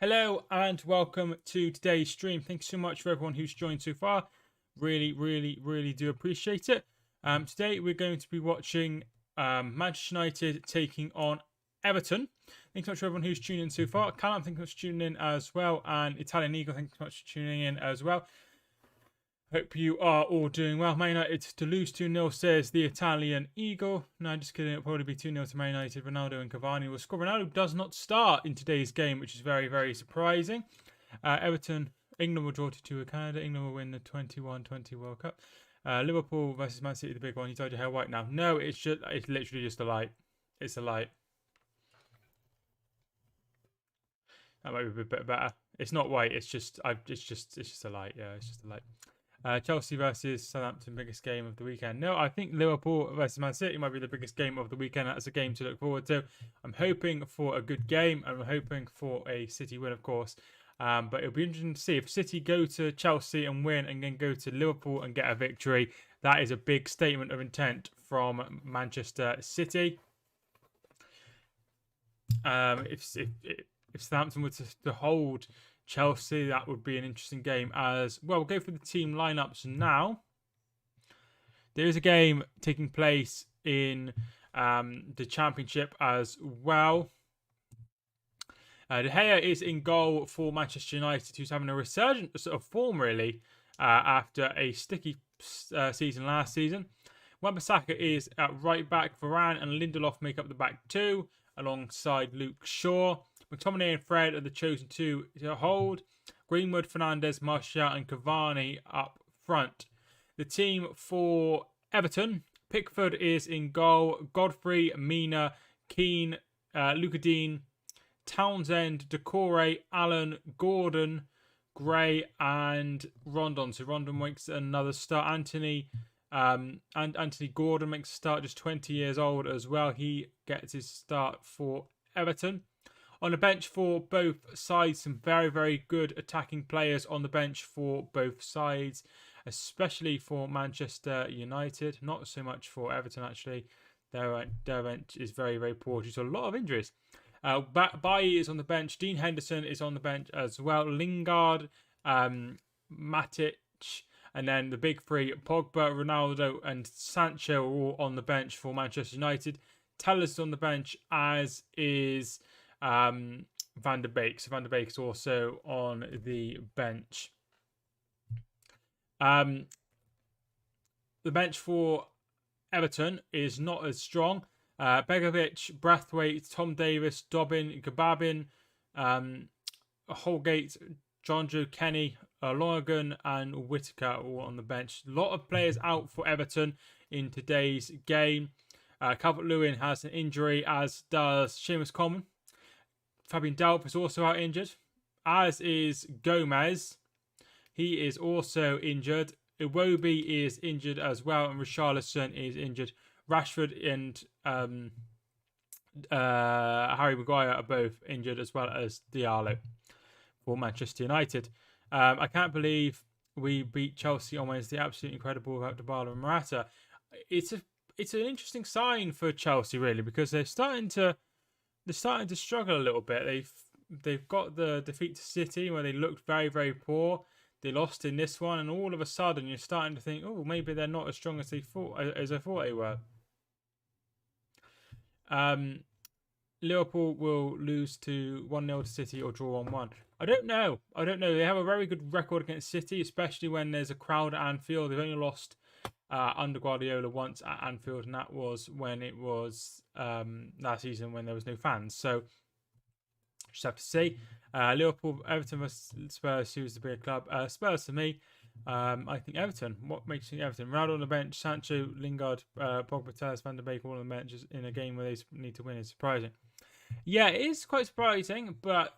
Hello and welcome to today's stream. Thanks so much for everyone who's joined so far. Really do appreciate it. Today we're going to be watching Manchester United taking on Everton. Thanks so much for everyone who's tuning in so far. Callum, thanks so much for tuning in as well. And Italian Eagle, thanks so much for tuning in as well. Hope you are all doing well. Man United to lose 2-0, says the Italian Eagle. No, just kidding. It'll probably be 2-0 to Man United. Ronaldo and Cavani will score. Ronaldo does not start in today's game, which is very surprising. Everton, England will draw to Canada. England will win the 21-20 World Cup. Liverpool versus Man City, the big one. You dyed your hair white now. No, it's literally just a light. It's a light. That might be a bit better. It's not white. It's just a light. Yeah, it's just a light. Chelsea versus Southampton, biggest game of the weekend. No, I think Liverpool versus Man City might be the biggest game of the weekend. That's a game to look forward to. I'm hoping for a good game. I'm hoping for a City win, of course. But it'll be interesting to see if City go to Chelsea and win and then go to Liverpool and get a victory. That is a big statement of intent from Manchester City. If Southampton were to hold Chelsea, that would be an interesting game as well. We'll go through the team lineups now. There is a game taking place in the Championship as well. De Gea is in goal for Manchester United, who's having a resurgent sort of form, really, after a sticky season last season. Wan-Bissaka is at right back. Varane and Lindelof make up the back two, alongside Luke Shaw. McTominay and Fred are the chosen two to hold. Greenwood, Fernandes, Martial and Cavani up front. The team for Everton, Pickford is in goal. Godfrey, Mina, Keane, Luka Dean, Townsend, Decore, Allen, Gordon, Gray and Rondon. So Rondon makes another start. Anthony Gordon makes a start, just 20 years old as well. He gets his start for Everton. On the bench for both sides, some very good attacking players on the bench for both sides, especially for Manchester United. Not so much for Everton, actually. Their bench is very poor due to a lot of injuries. Bein is on the bench. Dean Henderson is on the bench as well. Lingard, Matic, and then the big three, Pogba, Ronaldo and Sancho, are all on the bench for Manchester United. Tellers is on the bench, as is Van der Beek. So Van der Beek is also on the bench. The bench for Everton is not as strong. Begovic, Brathwaite, Tom Davis, Dobbin, Gababin, Holgate, John Joe Kenny, Lonergan and Whittaker all on the bench. A lot of players out for Everton in today's game. Calvert-Lewin has an injury, as does Seamus Coleman. Fabian Delp is also out injured, as is Gomez. He is also injured. Iwobi is injured as well, and Richarlison is injured. Rashford and Harry Maguire are both injured, as well as Diallo for Manchester United. I can't believe we beat Chelsea on Wednesday. Absolutely incredible without Dybala and Morata. It's an interesting sign for Chelsea, really, because they're starting to struggle a little bit. They've got the defeat to City where they looked very poor. They lost in this one, and all of a sudden you're starting to think, oh, maybe they're not as strong as I thought they were. Liverpool will lose to 1-0 to City or draw 1-1. I don't know. They have a very good record against City, especially when there's a crowd at Anfield. They've only lost under Guardiola once at Anfield, and that was when it was last season when there was no fans. So just have to see. Liverpool, Everton versus Spurs. Who's the bigger club? Spurs for me. I think Everton. What makes you think Everton? Ronaldo on the bench, Sancho, Lingard, Pogba, Telles, Van der Beek all on the bench in a game where they need to win is surprising. Yeah, it is quite surprising, but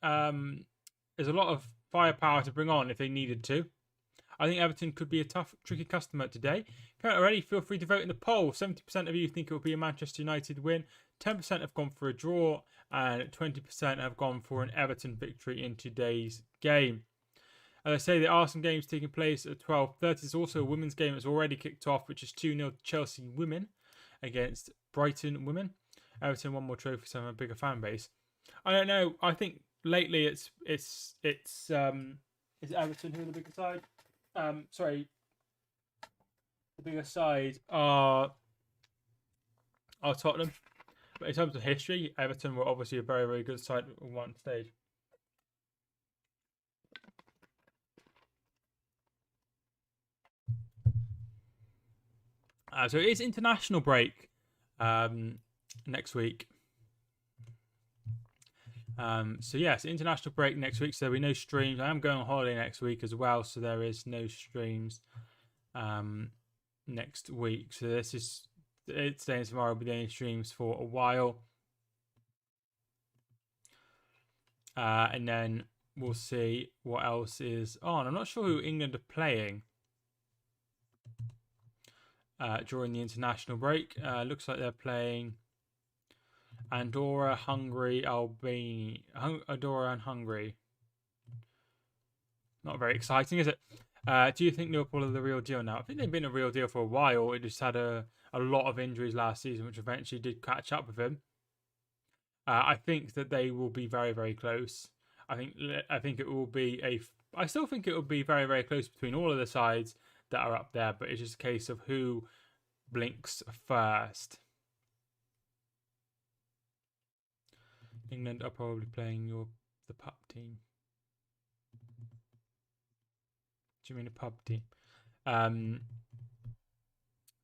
there's a lot of firepower to bring on if they needed to. I think Everton could be a tough, tricky customer today. If you haven't already, feel free to vote in the poll. 70% of you think it will be a Manchester United win. 10% have gone for a draw. And 20% have gone for an Everton victory in today's game. As I say, there are some games taking place at 12:30. There's also a women's game that's already kicked off, which is 2-0 Chelsea women against Brighton women. Everton, one more trophy, so have a bigger fan base. I don't know. I think lately it's is Everton who are the bigger side? Sorry, the bigger side are Tottenham. But in terms of history, Everton were obviously a very, very good side at one stage. So it is international break next week. So yes, international break next week. So there'll be no streams. I am going on holiday next week as well, so there is no streams next week. So this is today and tomorrow will be the only streams for a while. And then we'll see what else is on. I'm not sure who England are playing during the international break. Looks like they're playing Andorra, Hungary, Albania, Andorra and Hungary. Not very exciting, is it? Do you think Liverpool are the real deal now? I think they've been a real deal for a while. It just had a lot of injuries last season, which eventually did catch up with him. I think that they will be very, very close. I think it will be I still think it will be very, very close between all of the sides that are up there, but it's just a case of who blinks first. England are probably playing the pub team. Do you mean the pub team?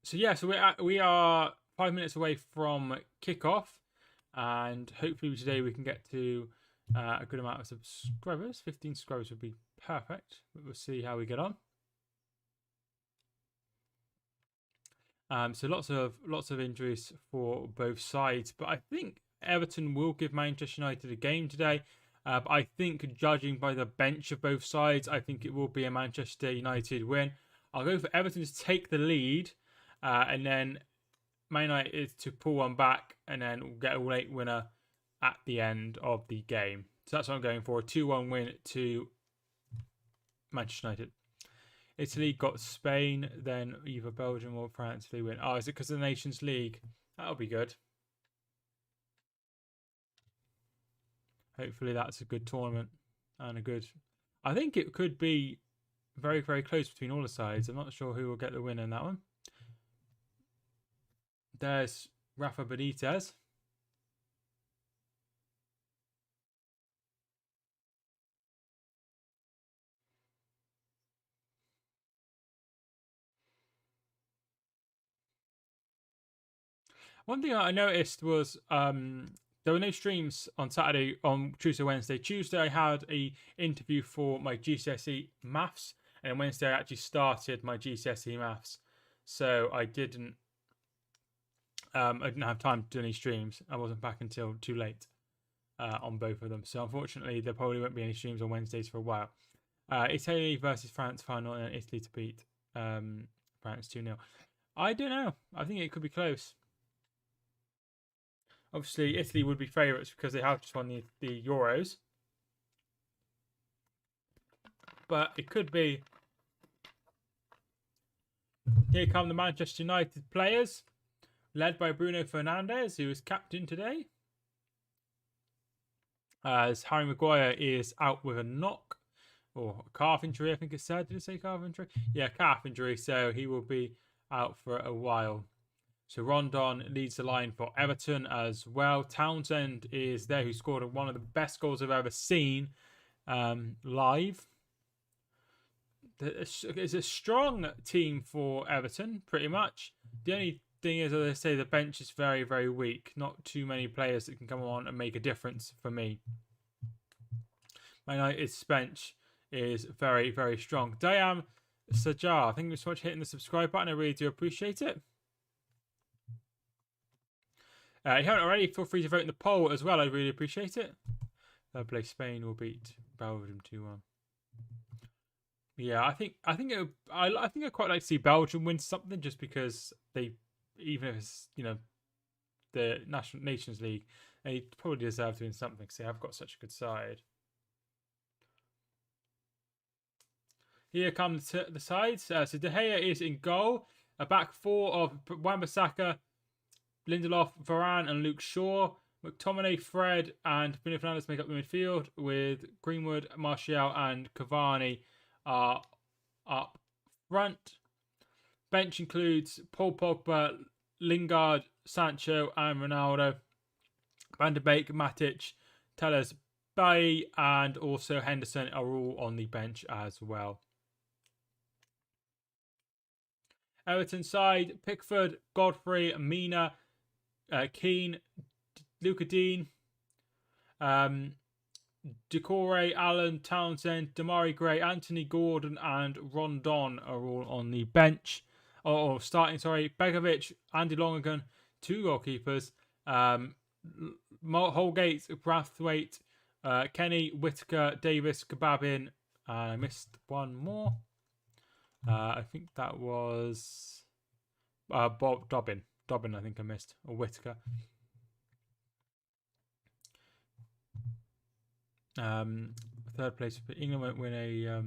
So yeah, so we are 5 minutes away from kickoff, and hopefully today we can get to a good amount of subscribers. 15 subscribers would be perfect, but we'll see how we get on. So lots of injuries for both sides, but I think Everton will give Manchester United a game today. But I think, judging by the bench of both sides, I think it will be a Manchester United win. I'll go for Everton to take the lead, and then Man United to pull one back, and then we'll get a late winner at the end of the game. So that's what I'm going for, a 2-1 win to Manchester United. Italy got Spain, then either Belgium or France if they win. Oh, is it because of the Nations League? That'll be good. Hopefully that's a good tournament and a good... I think it could be very, very close between all the sides. I'm not sure who will get the win in that one. There's Rafa Benitez. One thing I noticed was there were no streams on Saturday, on Tuesday, Wednesday. Tuesday I had a interview for my GCSE maths, and then Wednesday I actually started my GCSE maths. So I didn't have time to do any streams. I wasn't back until too late on both of them. So unfortunately, there probably won't be any streams on Wednesdays for a while. Italy versus France final, and Italy to beat France 2-0. I don't know. I think it could be close. Obviously, Italy would be favourites because they have just won the Euros. But it could be. Here come the Manchester United players, led by Bruno Fernandes, who is captain today. As Harry Maguire is out with a knock, or a calf injury, I think it said. Did it say calf injury? Yeah, calf injury, so he will be out for a while. So Rondon leads the line for Everton as well. Townsend is there, who scored one of the best goals I've ever seen live. It's a strong team for Everton, pretty much. The only thing is, as I say, the bench is very, very weak. Not too many players that can come on and make a difference for me. Man United's bench is very, very strong. Dayam Sajar, thank you so much for hitting the subscribe button. I really do appreciate it. If you haven't already, feel free to vote in the poll as well. I'd really appreciate it. Third place Spain will beat Belgium 2-1. Yeah, I think I'd quite like to see Belgium win something, just because they, even if it's the Nations League, they probably deserve to win something because they have got such a good side. Here come the sides. So De Gea is in goal. A back four of Wan-Bissaka, Lindelof, Varane and Luke Shaw. McTominay, Fred, and Bruno Fernandes make up the midfield, with Greenwood, Martial, and Cavani are up front. Bench includes Paul Pogba, Lingard, Sancho, and Ronaldo. Van de Beek, Matic, Telles, Bay, and also Henderson are all on the bench as well. Everton side: Pickford, Godfrey, Mina, Keane, Luca Dean, Decore, Allen, Townsend, Damari Gray, Anthony Gordon, and Rondon are all on the bench. Or starting, sorry. Begovic, Andy Lonergan, 2 goalkeepers. Holgate, Brathwaite, Kenny, Whitaker, Davis, Kababin. I missed one more. I think that was Bob Dobbin. I think I missed. Or Whitaker. Third place. England won't win a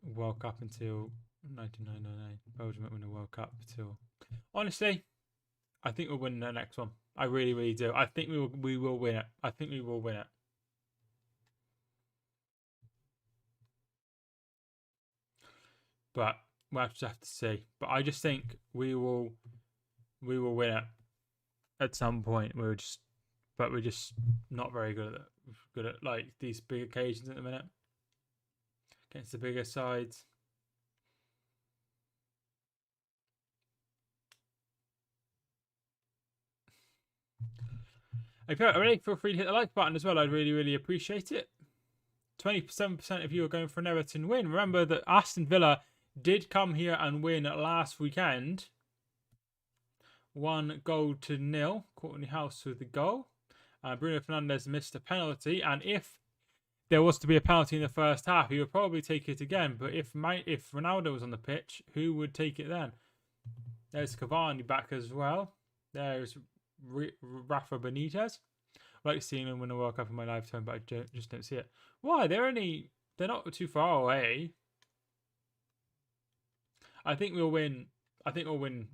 World Cup until 1999. Belgium won't win a World Cup until. Honestly, I think we'll win the next one. I really, really do. I think we will win it. I think we will win it. But we'll just have to see. But I just think we will win it at some point. We're just not very good at like these big occasions at the minute against the bigger sides. If you're ready, feel free to hit the like button as well. I'd really, really appreciate it. 27% of you are going for an Everton win. Remember that Aston Villa did come here and win last weekend. 1-0. Courtney House with the goal. Bruno Fernandes missed a penalty, and if there was to be a penalty in the first half, he would probably take it again. But if Ronaldo was on the pitch, who would take it then? There's Cavani back as well. There's Rafa Benitez. I'd like seeing him win a World Cup in my lifetime, but I just don't see it. Why? They're not too far away. I think we'll win. I think we'll win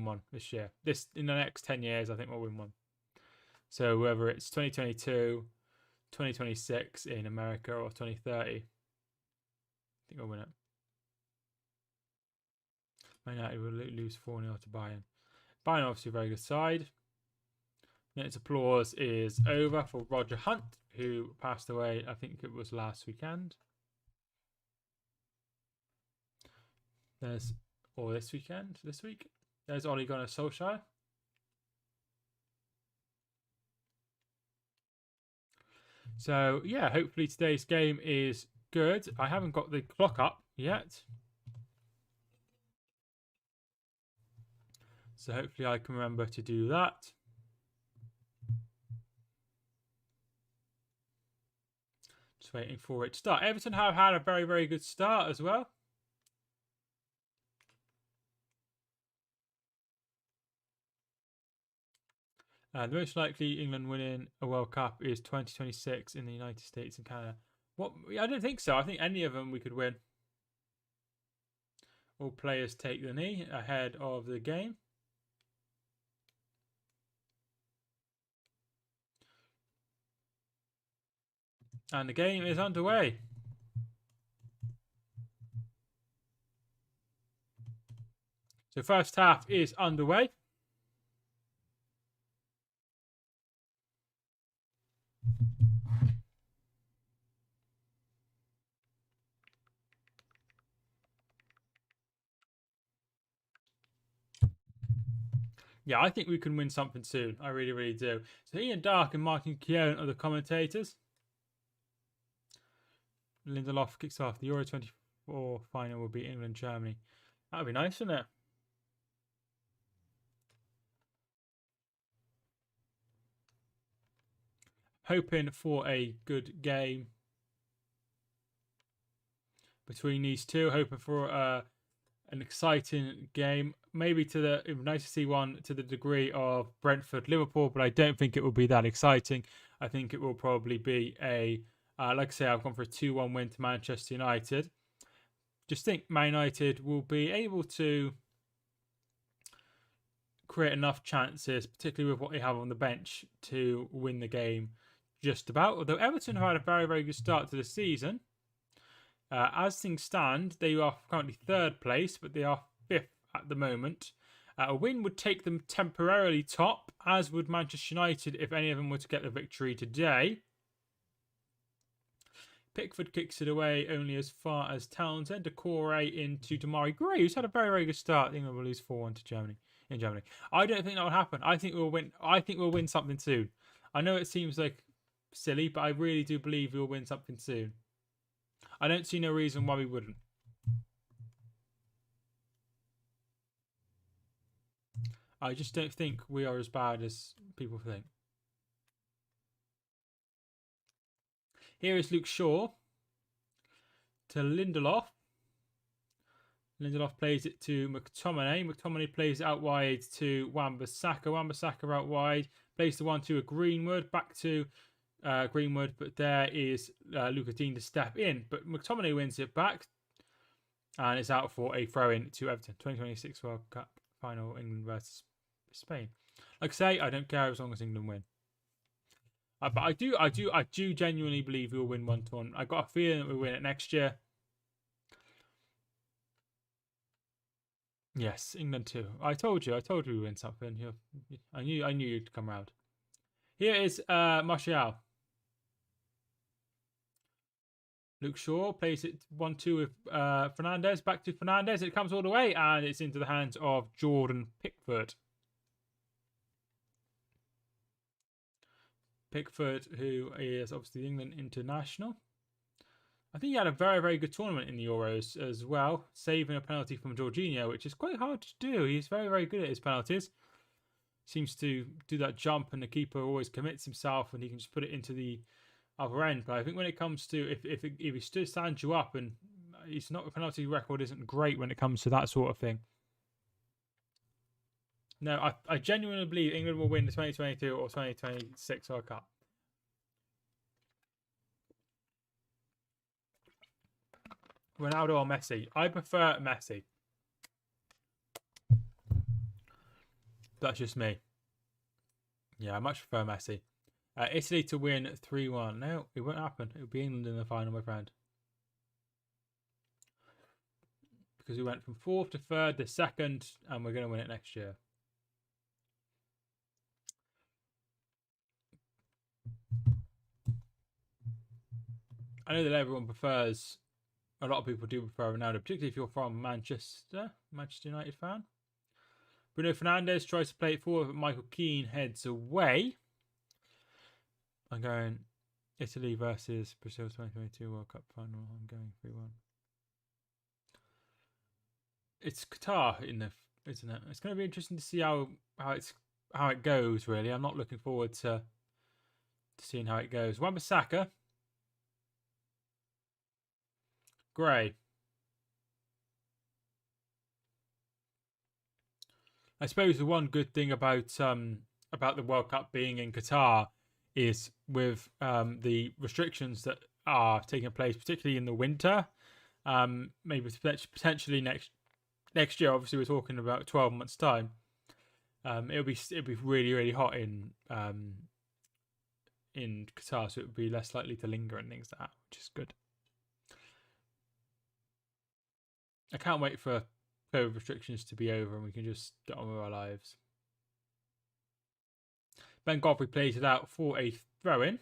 one this year. In the next 10 years, I think we'll win one. So whether it's 2022, 2026 in America, or 2030, I think we'll win it. Man United will lose 4-0 to Bein. Bein obviously a very good side. Minutes applause is over for Roger Hunt, who passed away, I think it was last weekend. This week. There's Ole Gunnar Solskjaer. So, yeah, hopefully today's game is good. I haven't got the clock up yet. So hopefully I can remember to do that. Just waiting for it to start. Everton have had a very, very good start as well. The most likely England winning a World Cup is 2026 in the United States and Canada. What? I don't think so. I think any of them we could win. All players take the knee ahead of the game. And the game is underway. So first half is underway. Yeah, I think we can win something soon. I really, really do. So Ian Dark and Martin Keown are the commentators. Lindelof kicks off. The Euro 24 final will be England-Germany. That would be nice, wouldn't it? Hoping for a good game between these two. Hoping for an exciting game. Maybe it would be nice to see one to the degree of Brentford-Liverpool, but I don't think it will be that exciting. I think it will probably be a, like I say, I've gone for a 2-1 win to Manchester United. Just think Man United will be able to create enough chances, particularly with what they have on the bench, to win the game just about. Although Everton have had a very, very good start to the season. As things stand, they are currently 3rd place, but they are 5th at the moment. A win would take them temporarily top, as would Manchester United if any of them were to get the victory today. Pickford kicks it away only as far as Townsend. Decore into Damari Gray, who's had a very, very good start. England will lose 4-1 to Germany in Germany. I don't think that will happen. I think we'll win. I think we'll win something soon. I know it seems like silly, but I really do believe we'll win something soon. I don't see no reason why we wouldn't. I just don't think we are as bad as people think. Here is Luke Shaw to Lindelof. Lindelof plays it to McTominay. McTominay plays it out wide to Wan-Bissaka. Wan-Bissaka out wide. Plays the 1-2 with Greenwood. Back to Greenwood. But there is Lucas Digne to step in. But McTominay wins it back. And it's out for a throw-in to Everton. 2026 World Cup final, England versus Spain. Like I say, I don't care as long as England win. But I do genuinely believe we'll win 1-1. I got a feeling that we'll win it next year. Yes, England too. I told you we'd win something. I knew you'd come round. Here is Martial. Luke Shaw plays it 1-2 with Fernandes. Back to Fernandes. It comes all the way, and it's into the hands of Jordan Pickford. Pickford, who is obviously the England international. I think he had a very, very good tournament in the Euros as well, saving a penalty from Jorginho, which is quite hard to do. He's very, very good at his penalties. Seems to do that jump, and the keeper always commits himself, and he can just put it into the other end. But I think when it comes to if he still stands you up, and he's not, a penalty record isn't great when it comes to that sort of thing. No, I genuinely believe England will win the 2022 or 2026 World Cup. Ronaldo or Messi? I prefer Messi. That's just me. Yeah, I much prefer Messi. Italy to win 3-1. No, it won't happen. It will be England in the final, my friend. Because we went from 4th to 3rd to 2nd, and we're going to win it next year. I know that everyone prefers, a lot of people do prefer Ronaldo, particularly if you're from Manchester United fan. Bruno Fernandes tries to play it forward, but Michael Keane heads away. I'm going Italy versus Brazil 2022 World Cup final. I'm going 3-1. It's Qatar isn't it? It's going to be interesting to see how it goes. Really, I'm not looking forward to seeing how it goes. Wan-Bissaka. Gray. I suppose the one good thing about the World Cup being in Qatar is with the restrictions that are taking place, particularly in the winter. Maybe potentially next year. Obviously, we're talking about 12 months' time. It'll be really, really hot in Qatar, so it would be less likely to linger and things like that, which is good. I can't wait for COVID restrictions to be over and we can just get on with our lives. Ben Godfrey plays it out for a throw-in.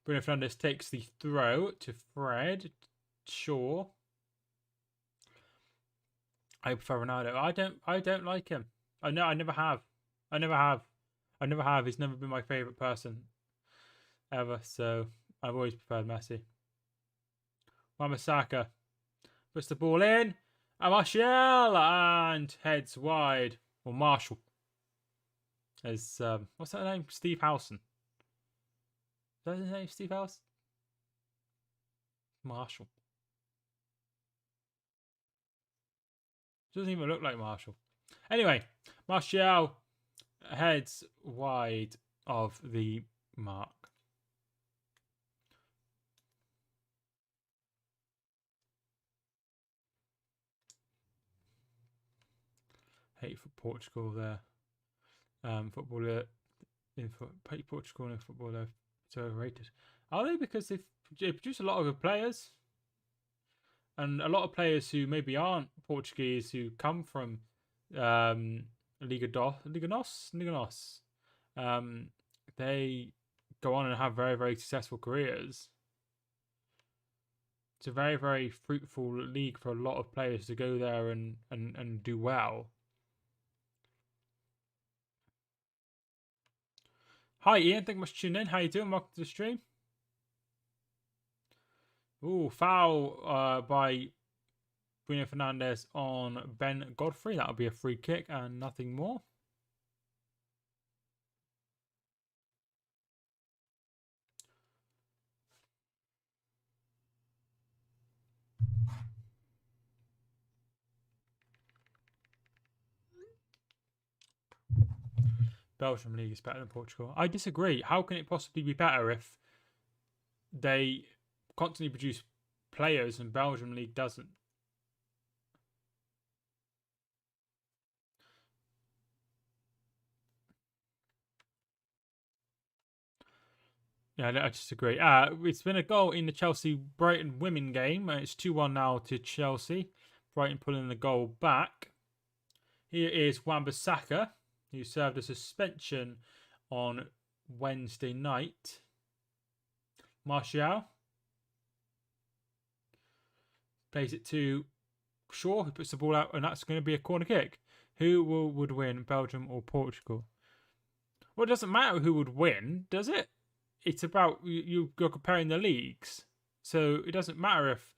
Bruno Fernandes takes the throw to Fred Shaw. I prefer Ronaldo. I don't like him. I never have. He's never been my favourite person ever, so I've always preferred Messi. Wan-Bissaka puts the ball in. Martial and heads wide. Or Marshall. As what's that name? Steve Howson. Is that his name? Steve Howson? Marshall. Doesn't even look like Marshall. Anyway, Martial heads wide of the mark. hate for Portugal there. Footballer hate Portugal and football they're so overrated. Are they? Because they produce a lot of good players, and a lot of players who maybe aren't Portuguese who come from Liga Nos. They go on and have very, very successful careers. It's a very, very fruitful league for a lot of players to go there and do well. Hi Ian, thank you much for tuning in. How you doing? Welcome to the stream. Ooh, foul by Bruno Fernandes on Ben Godfrey. That'll be a free kick and nothing more. Belgium league is better than Portugal. I disagree. How can it possibly be better if they constantly produce players and Belgium league doesn't? Yeah, I disagree. It's been a goal in the Chelsea-Brighton women game. It's 2-1 now to Chelsea. Brighton pulling the goal back. Here is Wan-Bissaka, who served a suspension on Wednesday night. Martial plays it to Shaw, who puts the ball out, and that's going to be a corner kick. Who would win, Belgium or Portugal? Well, it doesn't matter who would win, does it? It's about you're comparing the leagues, so it doesn't matter if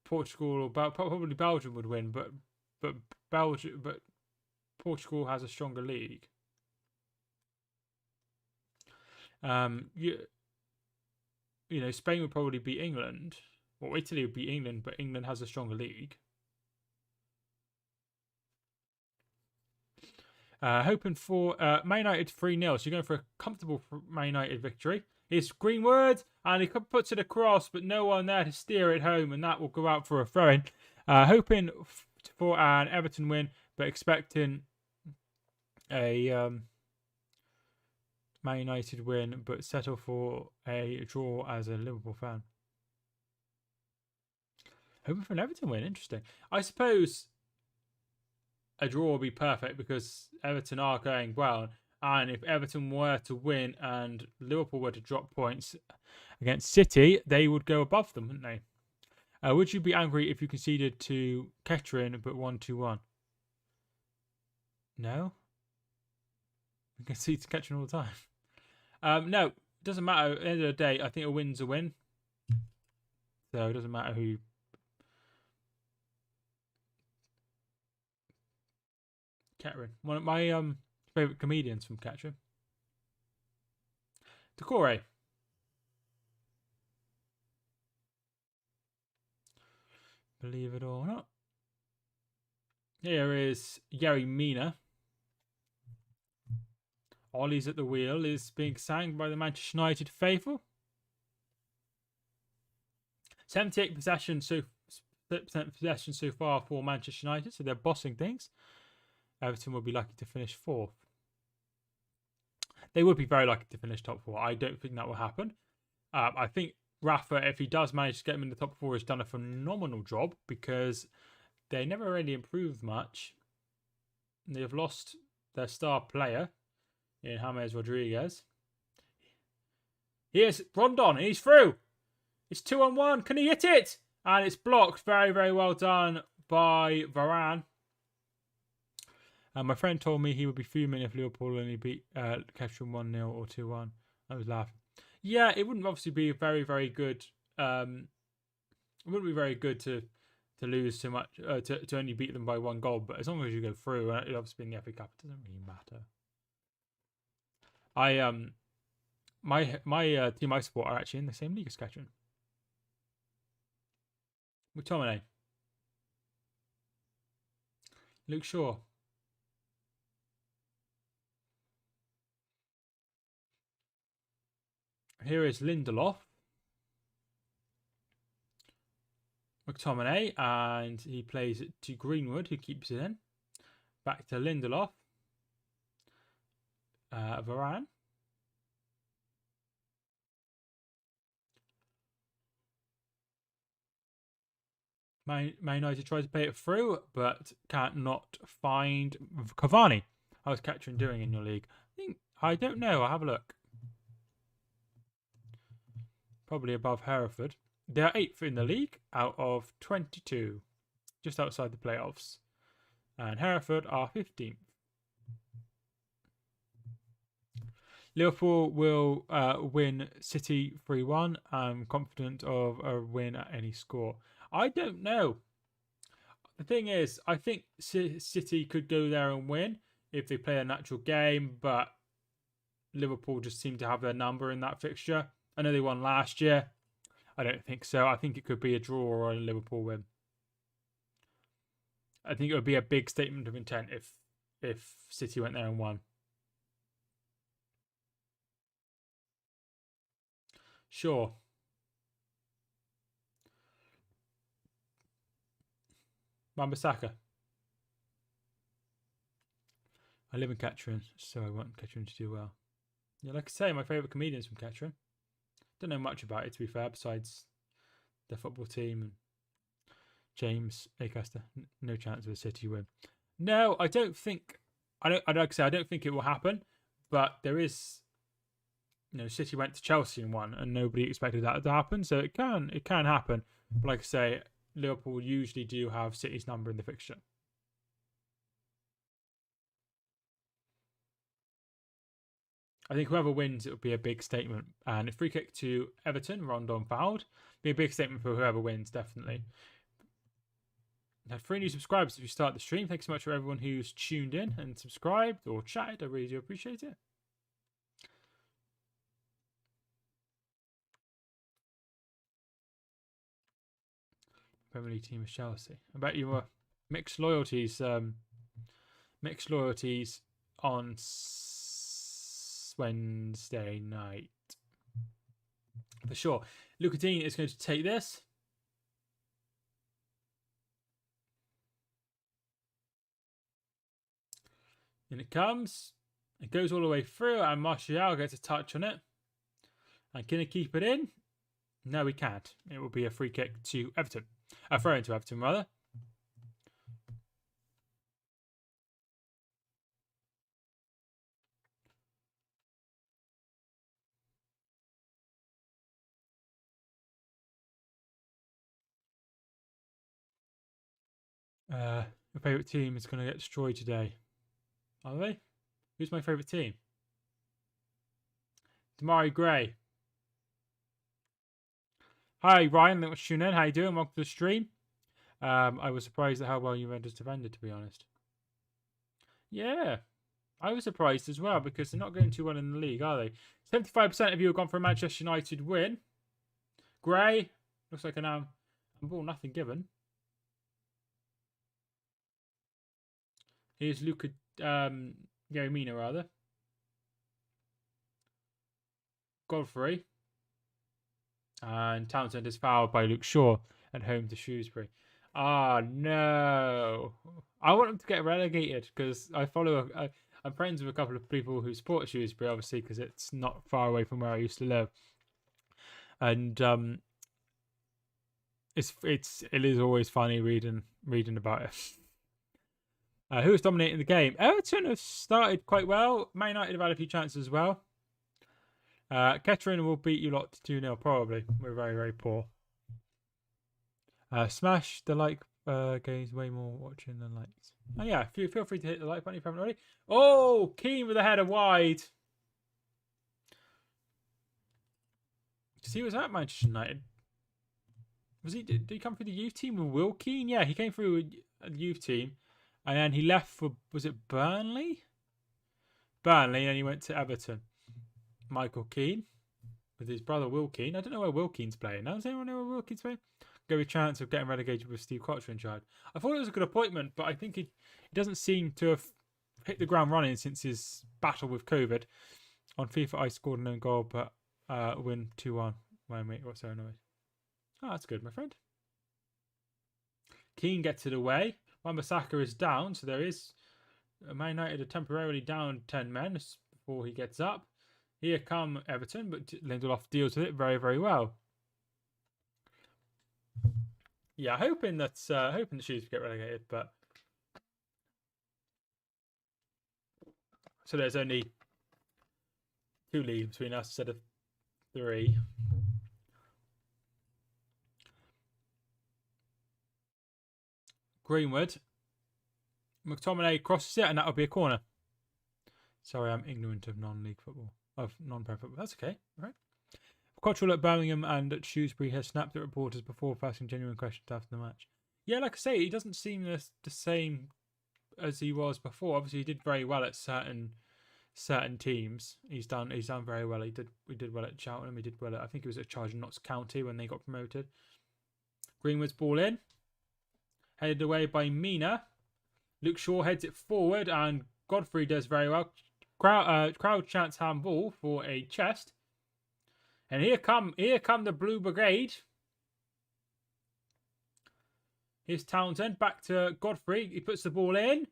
Portugal or probably Belgium would win, but Portugal has a stronger league. You know, Spain would probably beat England, or Italy would beat England, but England has a stronger league. Hoping for Man United 3-0. So you're going for a comfortable Man United victory. It's Greenwood, and he puts it across, but no one there to steer it home, and that will go out for a throw-in. Hoping for an Everton win, but expecting a Man United win, but settle for a draw as a Liverpool fan. Hoping for an Everton win. Interesting. I suppose a draw would be perfect because Everton are going well. And if Everton were to win and Liverpool were to drop points against City, they would go above them, wouldn't they? Would you be angry if you conceded to Kettering but won 2-1? No? We concede to Kettering all the time. No, it doesn't matter. At the end of the day, I think a win's a win. So it doesn't matter who. Kettering. One of my favourite comedians from Kettering. Decore. Believe it or not. Here is Yerry Mina. Ollie's at the wheel is being sang by the Manchester United faithful. 78% possession so far for Manchester United, so they're bossing things. Everton will be lucky to finish 4th. They would be very lucky to finish top 4. I don't think that will happen. I think Rafa, if he does manage to get them in the top 4, has done a phenomenal job because they never really improved much. They've lost their star player in James Rodriguez. Here's Rondon, and he's through. It's 2-on-1. Can he hit it? And it's blocked. Very, very well done by Varane. And my friend told me he would be fuming if Liverpool only beat Kettering 1-0 or 2-1. I was laughing. Yeah, it wouldn't obviously be very, very good. It wouldn't be very good to lose so much, to only beat them by 1 goal. But as long as you go through, it obviously in the FA Cup, it doesn't really matter. My team I support are actually in the same league as Kettering. McTominay. Luke Shaw. Here is Lindelof. McTominay, and he plays it to Greenwood, who keeps it in. Back to Lindelof. Varane. Man United tries to play it through, but can't not find Cavani. How's Ketrin doing in your league? I don't know. I'll have a look. Probably above Hereford. They're 8th in the league out of 22, just outside the playoffs. And Hereford are 15th. Liverpool will win City 3-1. I'm confident of a win at any score. I don't know. The thing is, I think City could go there and win if they play a natural game, but Liverpool just seem to have their number in that fixture. I know they won last year. I don't think so. I think it could be a draw or a Liverpool win. I think it would be a big statement of intent if City went there and won. Sure. Wan-Bissaka. I live in Kettering, so I want Kettering to do well. Yeah, like I say, my favourite comedian's from Kettering. Don't know much about it, to be fair, besides the football team and James Acaster. No chance of a City win. No, I don't think. Like I say, I don't think it will happen. But there is, City went to Chelsea and won, and nobody expected that to happen. So it can happen. But like I say, Liverpool usually do have City's number in the fixture. I think whoever wins, it will be a big statement. And a free kick to Everton, Rondon fouled. Be a big statement for whoever wins, definitely. Had 3 new subscribers if you start the stream. Thanks so much for everyone who's tuned in and subscribed or chatted. I really do appreciate it. Premier League team is Chelsea. I bet you were mixed loyalties. Mixed loyalties on Wednesday night. For sure. Lucatine is going to take this. And it comes. It goes all the way through, and Martial gets a touch on it. And can he keep it in? No, he can't. It will be a free kick to Everton. A throw into Everton, rather. Your favourite team is going to get destroyed today. Are they? Who's my favourite team? Damari Gray. Hi, Ryan. Thanks for tuning in. How you doing? Welcome to the stream. I was surprised at how well Juventus defended, to be honest. Yeah. I was surprised as well because they're not going too well in the league, are they? 75% of you have gone for a Manchester United win. Gray. Looks like an ball, nothing given. Here's Luca Mina, rather. Godfrey. And Townsend is fouled by Luke Shaw at home to Shrewsbury. Ah, no. I want them to get relegated because I'm friends with a couple of people who support Shrewsbury, obviously, because it's not far away from where I used to live. And it is always funny reading about it. Who was dominating the game? Everton have started quite well. Man United have had a few chances as well. Kettering will beat you lot 2-0 probably. We're very, very poor. Smash the like games way more watching than likes. Oh yeah, feel free to hit the like button if you haven't already. Oh, Keane with a header wide. Because he was at Manchester United. Did he come through the youth team with Will Keane? Yeah, he came through a youth team. And then he left for, was it Burnley? Burnley, and he went to Everton. Michael Keane with his brother Will Keane. I don't know where Will Keane's playing now. Does anyone know where Will Keane's playing? Go with a chance of getting relegated with Steve Cotter in charge. I thought it was a good appointment, but I think he doesn't seem to have hit the ground running since his battle with COVID. On FIFA, I scored an own goal, but win 2-1. My mate got so annoyed. Oh, that's good, my friend. Keane gets it away. Wan-Bissaka is down, so there is Man United are temporarily down 10 men before he gets up. Here come Everton, but Lindelof deals with it very, very well. Yeah, hoping that Shrewsbury get relegated, but so there's only 2 leagues between us instead of 3. Greenwood. McTominay crosses it, and that'll be a corner. Sorry, I'm ignorant of non-league football, of non-pro football. That's okay. All right. Cottrell at Birmingham and at Shrewsbury has snapped at reporters before asking genuine questions after the match. Yeah, like I say, he doesn't seem the same as he was before. Obviously, he did very well at certain teams. He's done very well. He did well at Cheltenham. He did well at, I think it was at Charging Notts County when they got promoted. Greenwood's ball in, headed away by Mina. Luke Shaw heads it forward, and Godfrey does very well. Crowd chants handball for a chest. And here come the Blue Brigade. Here's Townsend back to Godfrey. He puts the ball in,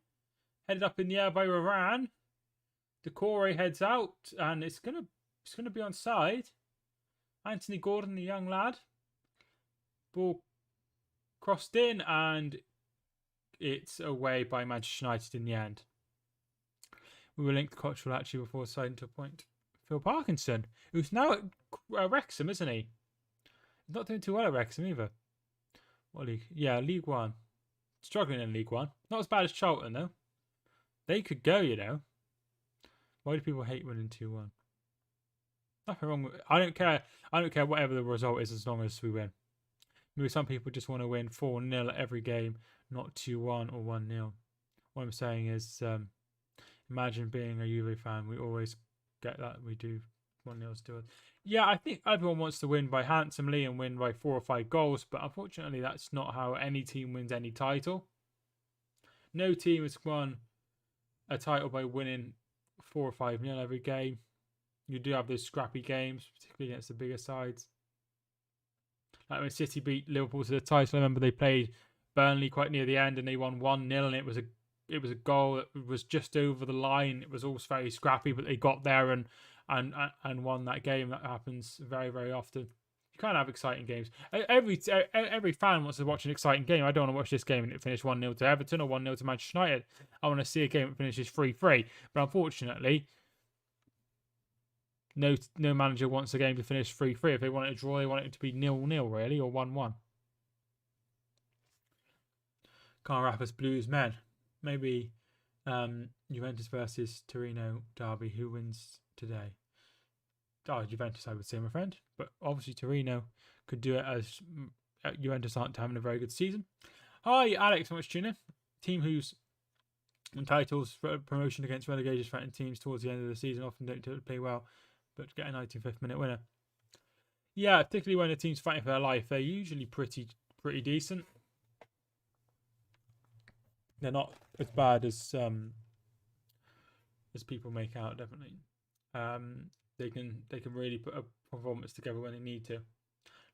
headed up in the air by Varane. Decore heads out, and it's gonna be onside. Anthony Gordon, the young lad, ball crossed in, and it's away by Manchester United in the end. We were linked to Cottrell actually before deciding to appoint Phil Parkinson, who's now at Wrexham, isn't he? He's not doing too well at Wrexham either. What league? Yeah, League One. Struggling in League One. Not as bad as Charlton though. They could go, you know. Why do people hate winning 2-1? Nothing wrong with it. I don't care. I don't care whatever the result is as long as we win. Maybe some people just want to win 4-0 every game, not 2-1 or 1-0. What I'm saying is, imagine being a Juve fan. We always get that. We do 1-0 to us. Yeah, I think everyone wants to win by handsomely and win by 4 or 5 goals, but unfortunately that's not how any team wins any title. No team has won a title by winning 4 or 5-0 every game. You do have those scrappy games, particularly against the bigger sides. Like when City beat Liverpool to the title, I remember they played Burnley quite near the end and they won 1-0, and it was a goal that was just over the line. It was all very scrappy, but they got there and won that game. That happens very, very often. You can't have exciting games. Every fan wants to watch an exciting game. I don't want to watch this game and it finish 1-0 to Everton or 1-0 to Manchester United. I want to see a game that finishes 3-3. But unfortunately, no manager wants a game to finish 3-3. If they want it to draw, they want it to be 0-0 really, or 1-1. Can't wrap us Blues men. Maybe Juventus versus Torino derby. Who wins today? Oh, Juventus, I would say, my friend. But obviously Torino could do it, as Juventus aren't having a very good season. Hi, Alex, so much tuning. Team whose titles for promotion against relegation threatened teams towards the end of the season often don't play well, but get a 95th minute winner. Yeah, particularly when the team's fighting for their life, they're usually pretty decent. They're not as bad as people make out, definitely. They can really put a performance together when they need to.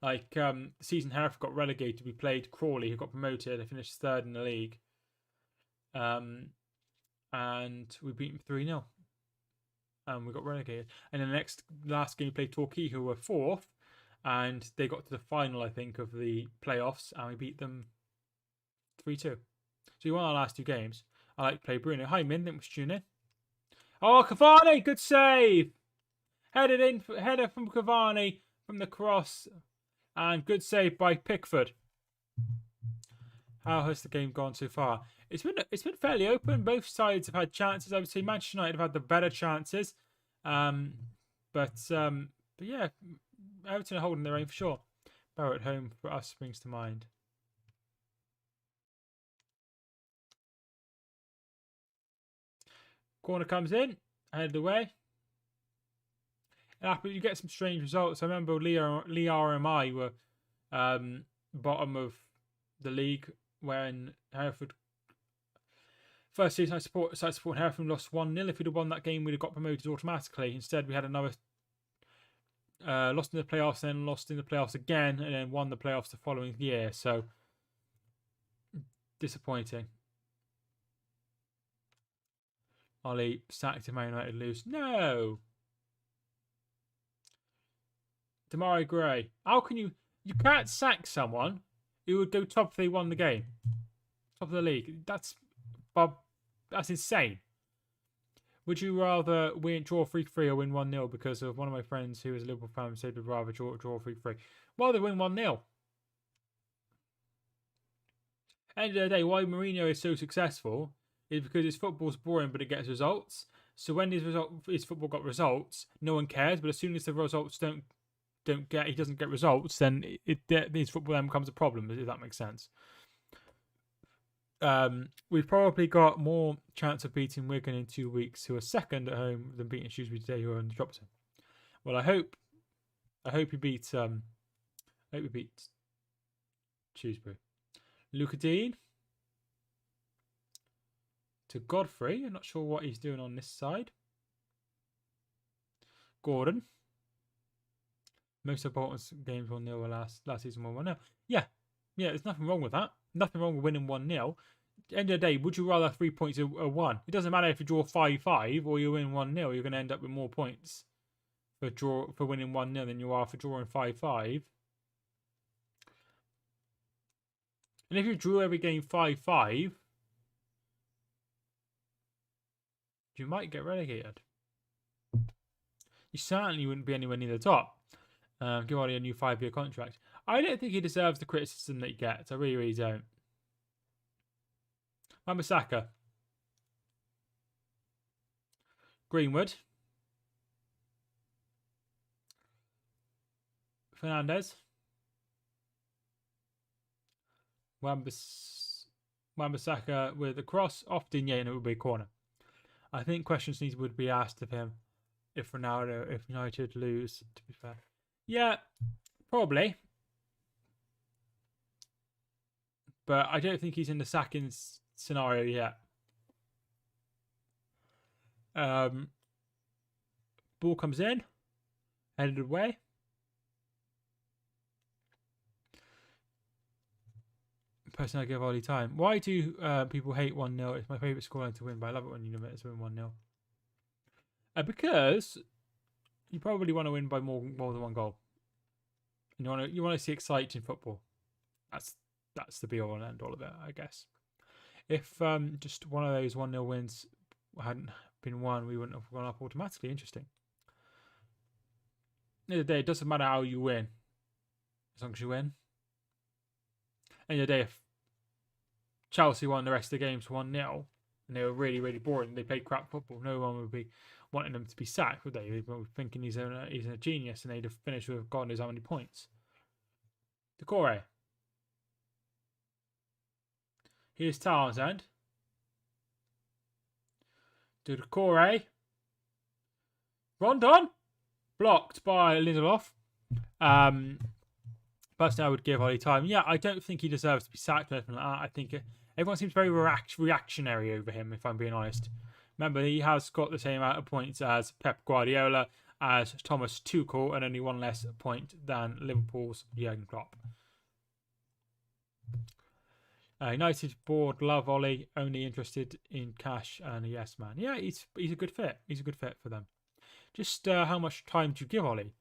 Like the season Hereford got relegated, we played Crawley, who got promoted. They finished 3rd in the league. And we beat them 3-0. And we got relegated. And then the last game we played Torquay, who were 4th, and they got to the final, I think, of the playoffs, and we beat them 3-2. So we won our last 2 games. I like to play Bruno. Hi, Min. Thanks for tuning in. Oh, Cavani! Good save! Header from Cavani from the cross. And good save by Pickford. How has the game gone so far? It's been fairly open. Both sides have had chances. I would say Manchester United have had the better chances. But yeah, Everton are holding their own for sure. Barrow at home for us springs to mind. Corner comes in, headed away. And you get some strange results. I remember Lee RMI were bottom of the league when Hereford. First season I started supporting Hereford, lost 1-0. If we'd have won that game, we'd have got promoted automatically. Instead, we had another lost in the playoffs, then lost in the playoffs again, and then won the playoffs the following year. So disappointing. Ollie sacked Man United lose. No. Demarai Gray. How can you can't sack someone who would go top if they won the game. Top of the league. That's insane. Would you rather draw 3-3 or win 1-0? Because of one of my friends who is a Liverpool fan said would rather draw 3-3. Rather win 1-0. End of the day, why Mourinho is so successful is because his football's boring, but it gets results. So when his football got results, no one cares. But as soon as the results he doesn't get results, then his football then becomes a problem. If that makes sense. We've probably got more chance of beating Wigan in 2 weeks, who are second at home, than beating Shrewsbury today, who are in the drop zone. Well, I hope we beat Shrewsbury. Luca Dean to Godfrey. I'm not sure what he's doing on this side. Gordon. Most of Bolton's games 1-0 last season 1-1. Yeah, there's nothing wrong with that. Nothing wrong with winning 1-0. End of the day, would you rather have 3 points or 1? It doesn't matter if you draw 5-5 or you win 1-0. You're going to end up with more points for winning 1-0 than you are for drawing 5-5. And if you drew every game 5-5, you might get relegated. You certainly wouldn't be anywhere near the top. Give Ollie a new 5-year contract. I don't think he deserves the criticism that he gets. I really, really don't. Wan-Bissaka. Greenwood. Fernandez. Wan-Bissaka with a cross off Digne, and it would be a corner. I think questions would be asked of him if United lose, to be fair. Yeah, probably. But I don't think he's in the sacking scenario yet. Ball comes in, headed away. Person I give Ollie time. Why do people hate 1-0? It's my favourite scoreline to win, but I love it when you it's win 1-0. Because you probably want to win by more than one goal. And you want to see exciting football. That's the be all and end all of it, I guess. If just one of those 1-0 wins hadn't been won, we wouldn't have gone up automatically. Interesting. At the end of the day, it doesn't matter how you win, as long as you win. At the end of the day, if Chelsea won the rest of the games 1-0 and they were really, really boring, they played crap football, no one would be wanting them to be sacked, would they? They'd be thinking he's a genius, and they'd have finished with God knows how many points. Decore. Here's Townsend. To Decore. Rondon. Blocked by Lindelof. Personally, I would give Ollie time. Yeah, I don't think he deserves to be sacked or anything like that. I think everyone seems very reactionary over him, if I'm being honest. Remember, he has got the same amount of points as Pep Guardiola, as Thomas Tuchel, and only one less point than Liverpool's Jurgen Klopp. United board love Ollie, only interested in cash and a yes man. Yeah, he's a good fit. He's a good fit for them. Just how much time do you give Ollie?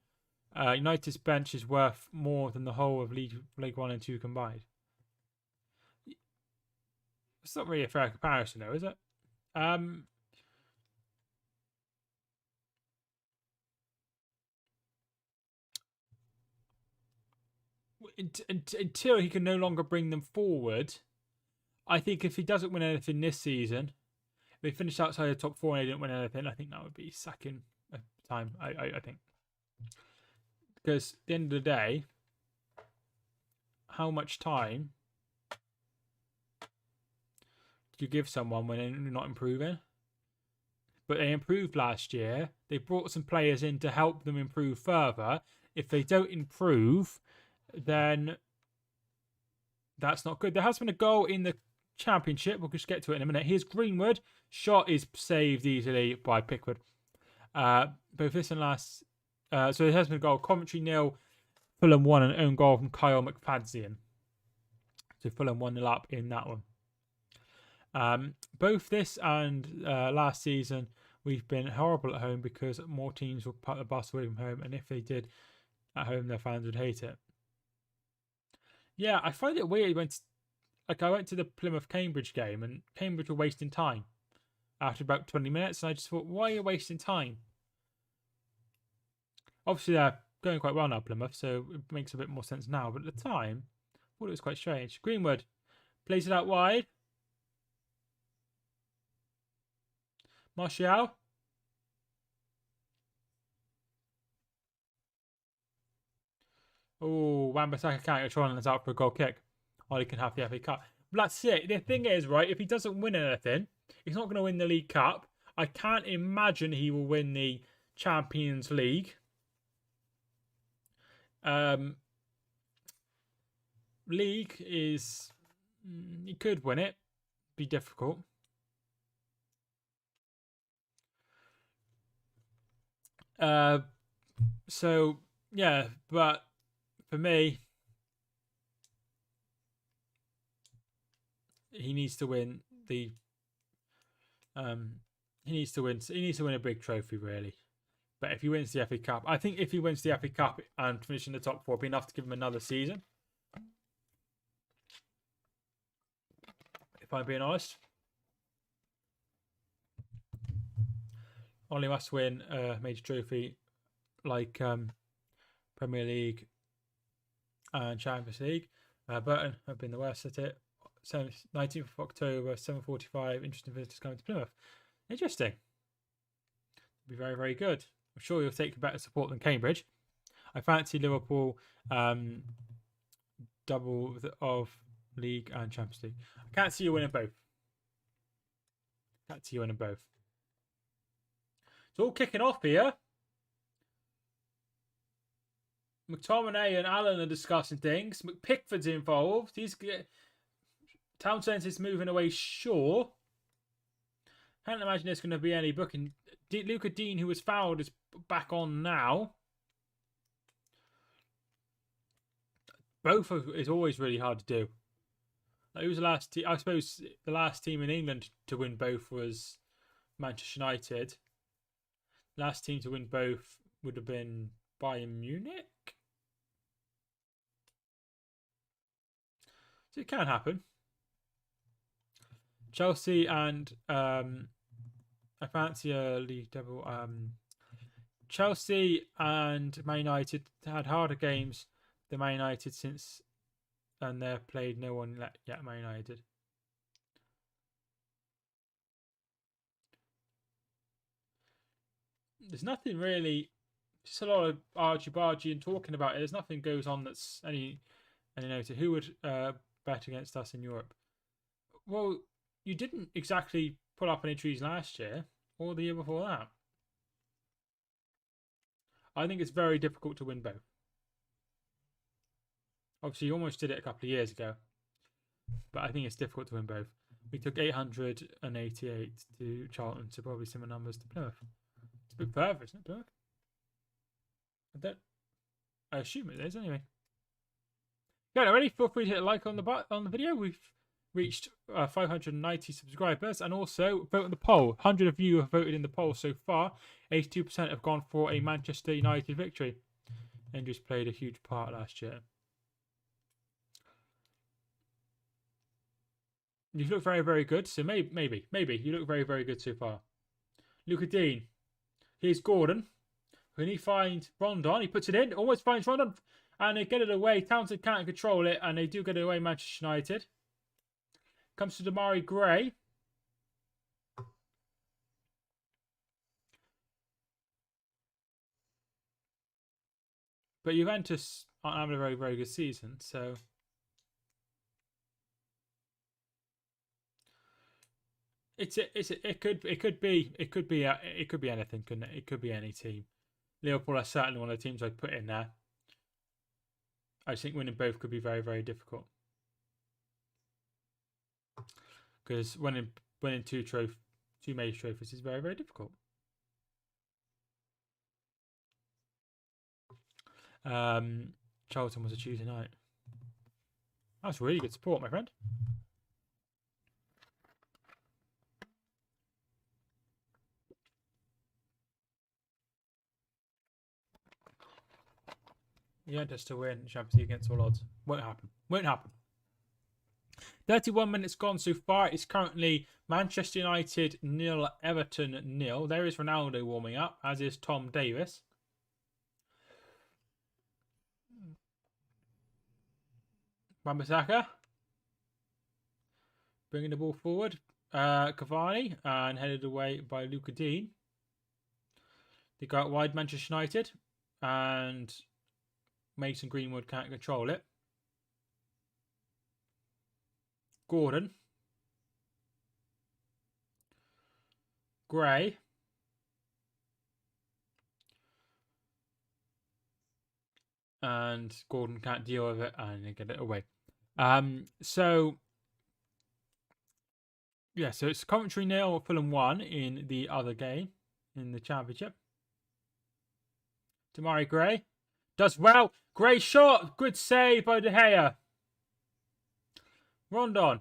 United's bench is worth more than the whole of League 1 and 2 combined. It's not really a fair comparison, though, is it? Until he can no longer bring them forward, I think if he doesn't win anything this season, if they finish outside the top 4 and they didn't win anything, I think that would be sacking time. I think. Because at the end of the day, how much time do you give someone when they're not improving? But they improved last year. They brought some players in to help them improve further. If they don't improve, then that's not good. There has been a goal in the Championship. We'll just get to it in a minute. Here's Greenwood. Shot is saved easily by Pickford. Both this and last... so there has been a goal. Coventry 0, Fulham 1, an own goal from Kyle McFadzean. So Fulham 1-0 up in that one. Both this and last season, we've been horrible at home because more teams will put the bus away from home, and if they did at home, their fans would hate it. Yeah, I find it weird when, I went to the Plymouth Cambridge game, and Cambridge were wasting time after about 20 minutes, and I just thought, why are you wasting time? Obviously, they're going quite well now, Plymouth, so it makes a bit more sense now. But at the time, I thought it was quite strange. Greenwood plays it out wide. Martial. Oh, Wan-Bissaka can't get Trolland's out for a goal kick. Or he can have the FA Cup. But that's it. The thing is, right, if he doesn't win anything, he's not going to win the League Cup. I can't imagine he will win the Champions League. League is... He could win it. Be difficult. So, yeah, but for me, he needs to win the... he needs to win a big trophy, really. But if he wins the FA Cup, I think if he wins the FA Cup and finish in the top 4, it'll be enough to give him another season. If I'm being honest. Only must win a major trophy like Premier League and Champions League. Burton have been the worst at it. 19th of October, 7:45. Interesting visitors coming to Plymouth. Interesting. Be very, very good. I'm sure you'll take better support than Cambridge. I fancy Liverpool double of League and Champions League. I can't see you winning both. Can't see you winning both. It's all kicking off here. McTominay and Allen are discussing things. McPickford's involved. Townsend is moving away, sure. Can't imagine there's going to be any booking. Luca Dean, who was fouled, is back on now. Both is always really hard to do. Like, who was the last team? I suppose the last team in England to win both was Manchester United. Last team to win both would have been Bayern Munich. So it can happen. Chelsea and I fancy a league double. Chelsea and Man United had harder games than Man United since, and they've played no one yet. Man United. There's nothing really. Just a lot of argy-bargy and talking about it. There's nothing goes on that's any noted. Who would bet against us in Europe? Well, you didn't exactly put up any trees last year or the year before that. I think it's very difficult to win both. Obviously, you almost did it a couple of years ago, but I think it's difficult to win both. We took 888 to Charlton, so probably similar numbers to Plymouth. It's a bit further, isn't it, Plymouth? I assume it is anyway. Yeah, already feel free to hit a like on the video. We've reached 590 subscribers, and also vote in the poll. 100 of you have voted in the poll so far. 82% have gone for a Manchester United victory. Injuries played a huge part last year. You look very, very good. So maybe you look very, very good so far. Luca Dean. Here's Gordon. When he finds Rondon, he puts it in. Almost finds Rondon, and they get it away. Townsend can't control it, and they do get it away. Manchester United. Comes to Damari Gray. But Juventus aren't having a very, very good season, so it could be anything, couldn't it? It could be any team. Liverpool are certainly one of the teams I'd put in there. I just think winning both could be very, very difficult. Because winning two major trophies is very, very difficult. Charlton was a Tuesday night. That's really good support, my friend. Juventus to win Champions League against all odds. Won't happen. Won't happen. 31 minutes gone so far. It's currently Manchester United 0, Everton 0. There is Ronaldo warming up, as is Tom Davis. Wan-Bissaka bringing the ball forward. Cavani and headed away by Luca Dean. They go out wide, Manchester United, and Mason Greenwood can't control it. Gordon. Gray. And Gordon can't deal with it and they get it away. So it's Coventry 0, Fulham 1 in the other game in the Championship. Damari Gray does well. Great shot. Good save by De Gea. Rondon.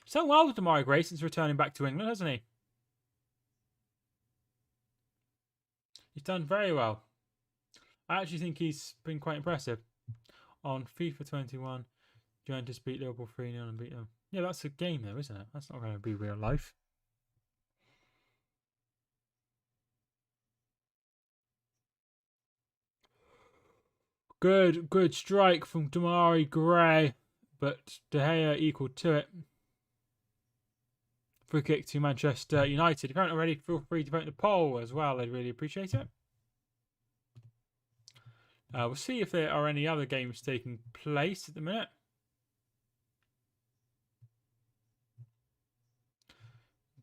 He's done well with Damari Gray since returning back to England, hasn't he? He's done very well. I actually think he's been quite impressive. On FIFA 21, Juventus beat Liverpool 3-0 and beat them. Yeah, that's a game though, isn't it? That's not going to be real life. Good strike from Damari Gray, but De Gea equal to it. Free kick to Manchester United. If you haven't already, feel free to vote in the poll as well. I'd really appreciate it. We'll see if there are any other games taking place at the minute.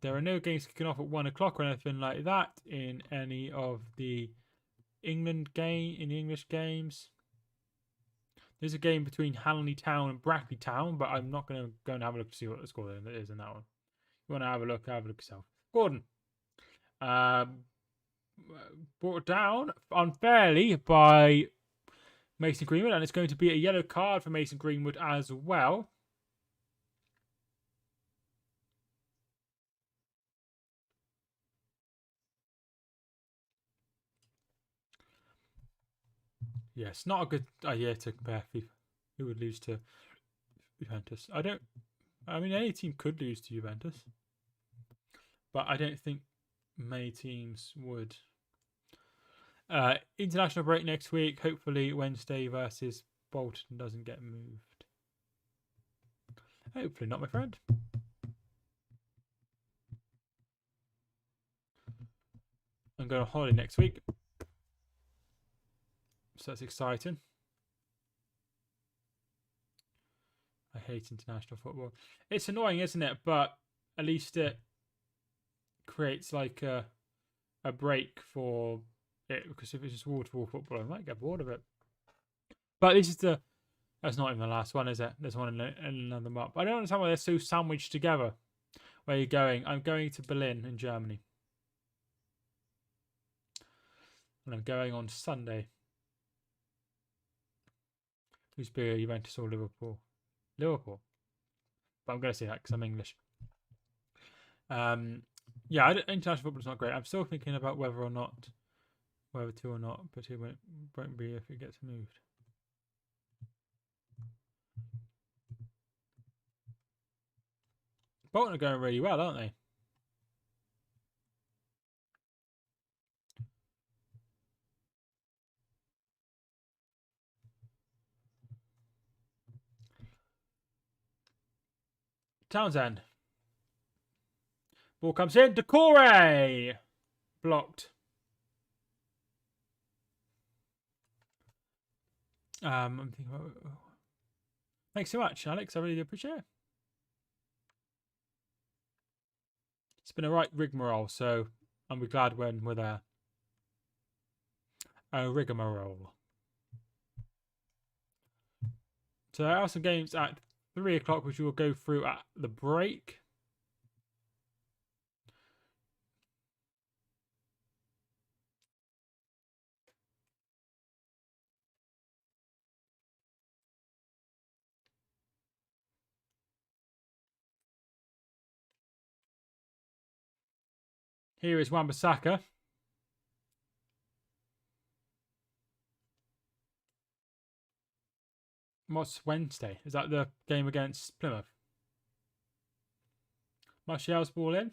There are no games kicking off at 1 o'clock or anything like that in any of the English games. There's a game between Hanley Town and Brackley Town, but I'm not going to go and have a look to see what the score is in that one. If you want to have a look yourself. Gordon. Brought down unfairly by Mason Greenwood, and it's going to be a yellow card for Mason Greenwood as well. Yes, not a good idea to compare FIFA. Who would lose to Juventus? I mean, any team could lose to Juventus, but I don't think many teams would. International break next week. Hopefully Wednesday versus Bolton doesn't get moved. Hopefully not, my friend. I'm going on holiday next week, so that's exciting. I hate international football. It's annoying, isn't it? But at least it creates like a break for it, because if it's just wall-to-wall football, I might get bored of it. But this is that's not even the last one, is it? There's one in another month. I don't understand why they're so sandwiched together. Where are you going? I'm going to Berlin in Germany. And I'm going on Sunday. Who's bigger, Juventus or Liverpool? Liverpool. But I'm going to say that because I'm English. Yeah, international football is not great. I'm still thinking about whether to or not, but it won't be if it gets moved. Bolton are going really well, aren't they? Townsend. Ball comes in. Decore! Blocked. I'm thinking about... Thanks so much, Alex. I really do appreciate it. It's been a right rigmarole, so I'll be glad when we're there. A rigmarole. So there are some games at 3 o'clock, which we will go through at the break. Here is Wan-Bissaka. What's Wednesday? Is that the game against Plymouth? Martial's ball in.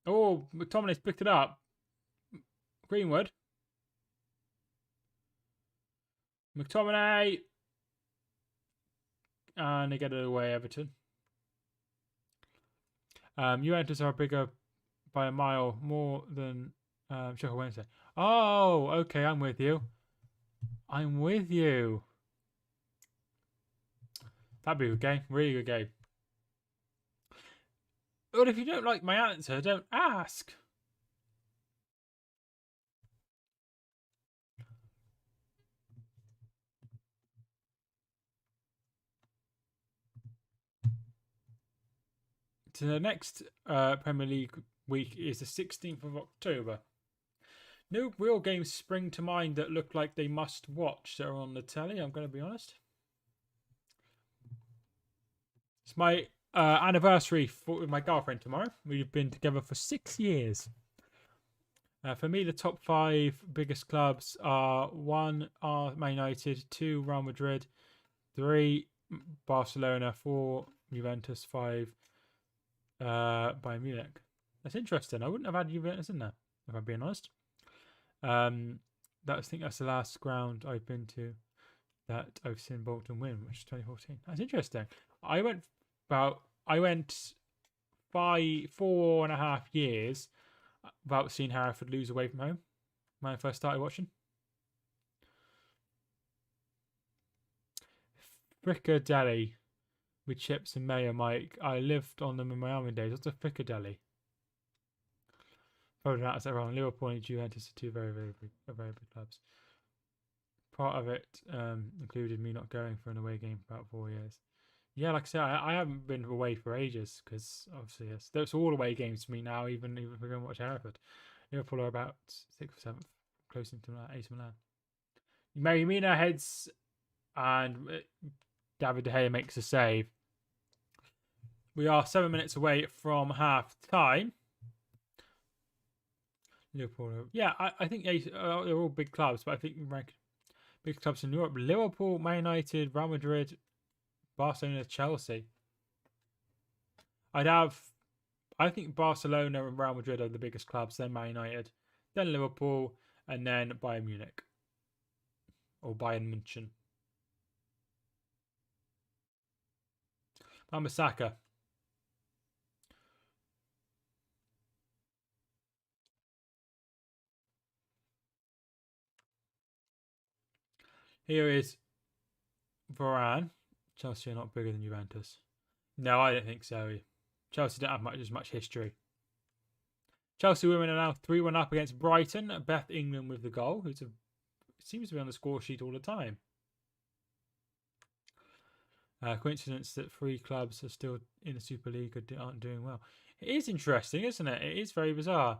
Oh, McTominay's picked it up. Greenwood. McTominay. And they get it away, Everton. Juventus are bigger by a mile more than Sheffield Wednesday. Oh, okay, I'm with you. I'm with you. That'd be a good game. Really good game. But if you don't like my answer, don't ask. So the next Premier League week is the 16th of October. No real games spring to mind that look like they must watch that are on the telly, I'm going to be honest. It's my anniversary with my girlfriend tomorrow. We've been together for 6 years. For me, the top 5 biggest clubs are 1 Man United, 2 Real Madrid, 3 Barcelona, 4 Juventus, 5 Bayern Munich. That's interesting. I wouldn't have had Juventus in there, if I'm being honest. I think that's the last ground I've been to that I've seen Bolton win, which is 2014. That's interesting. I went 4.5 years without seeing Hereford lose away from home when I first started watching. Fricadeli with chips and mayo, Mike. I lived on them in my army days. What's a fricadeli? Probably not that wrong. Liverpool and Juventus are 2 very, very big clubs. Part of it included me not going for an away game for about 4 years. Yeah, like I said, I haven't been away for ages because obviously it's all away games for me now. Even if we're going to watch Hereford, Liverpool are about 6th or 7th, close to AC Milan. Mary Mina heads and David De Gea makes a save. We are 7 minutes away from half time. Liverpool, yeah, I think they're all big clubs, but I think rank big clubs in Europe: Liverpool, Man United, Real Madrid, Barcelona, Chelsea. I think Barcelona and Real Madrid are the biggest clubs, then Man United, then Liverpool, and then Bayern Munich or Bayern München. Wan-Bissaka. Here is Varane. Chelsea are not bigger than Juventus. No, I don't think so. Chelsea don't have as much history. Chelsea women are now 3-1 up against Brighton. Beth England with the goal, who seems to be on the score sheet all the time. Coincidence that 3 clubs are still in the Super League aren't doing well. It is interesting, isn't it? It is very bizarre.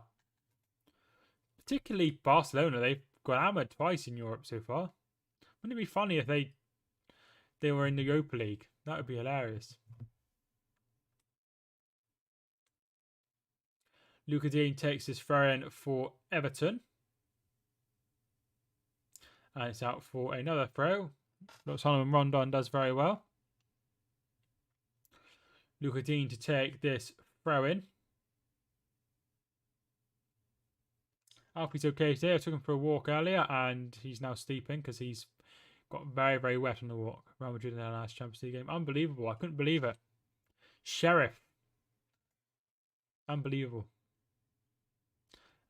Particularly Barcelona. They've got hammered twice in Europe so far. Wouldn't it be funny if they were in the Europa League? That would be hilarious. Luca Dean takes his throw in for Everton. And it's out for another throw. Solomon Rondon does very well. Luca Dean to take this throw in. Alfie's okay today. I took him for a walk earlier and he's now steeping because he's got very, very wet on the walk. Real Madrid in their last Champions League game. Unbelievable. I couldn't believe it. Sheriff. Unbelievable.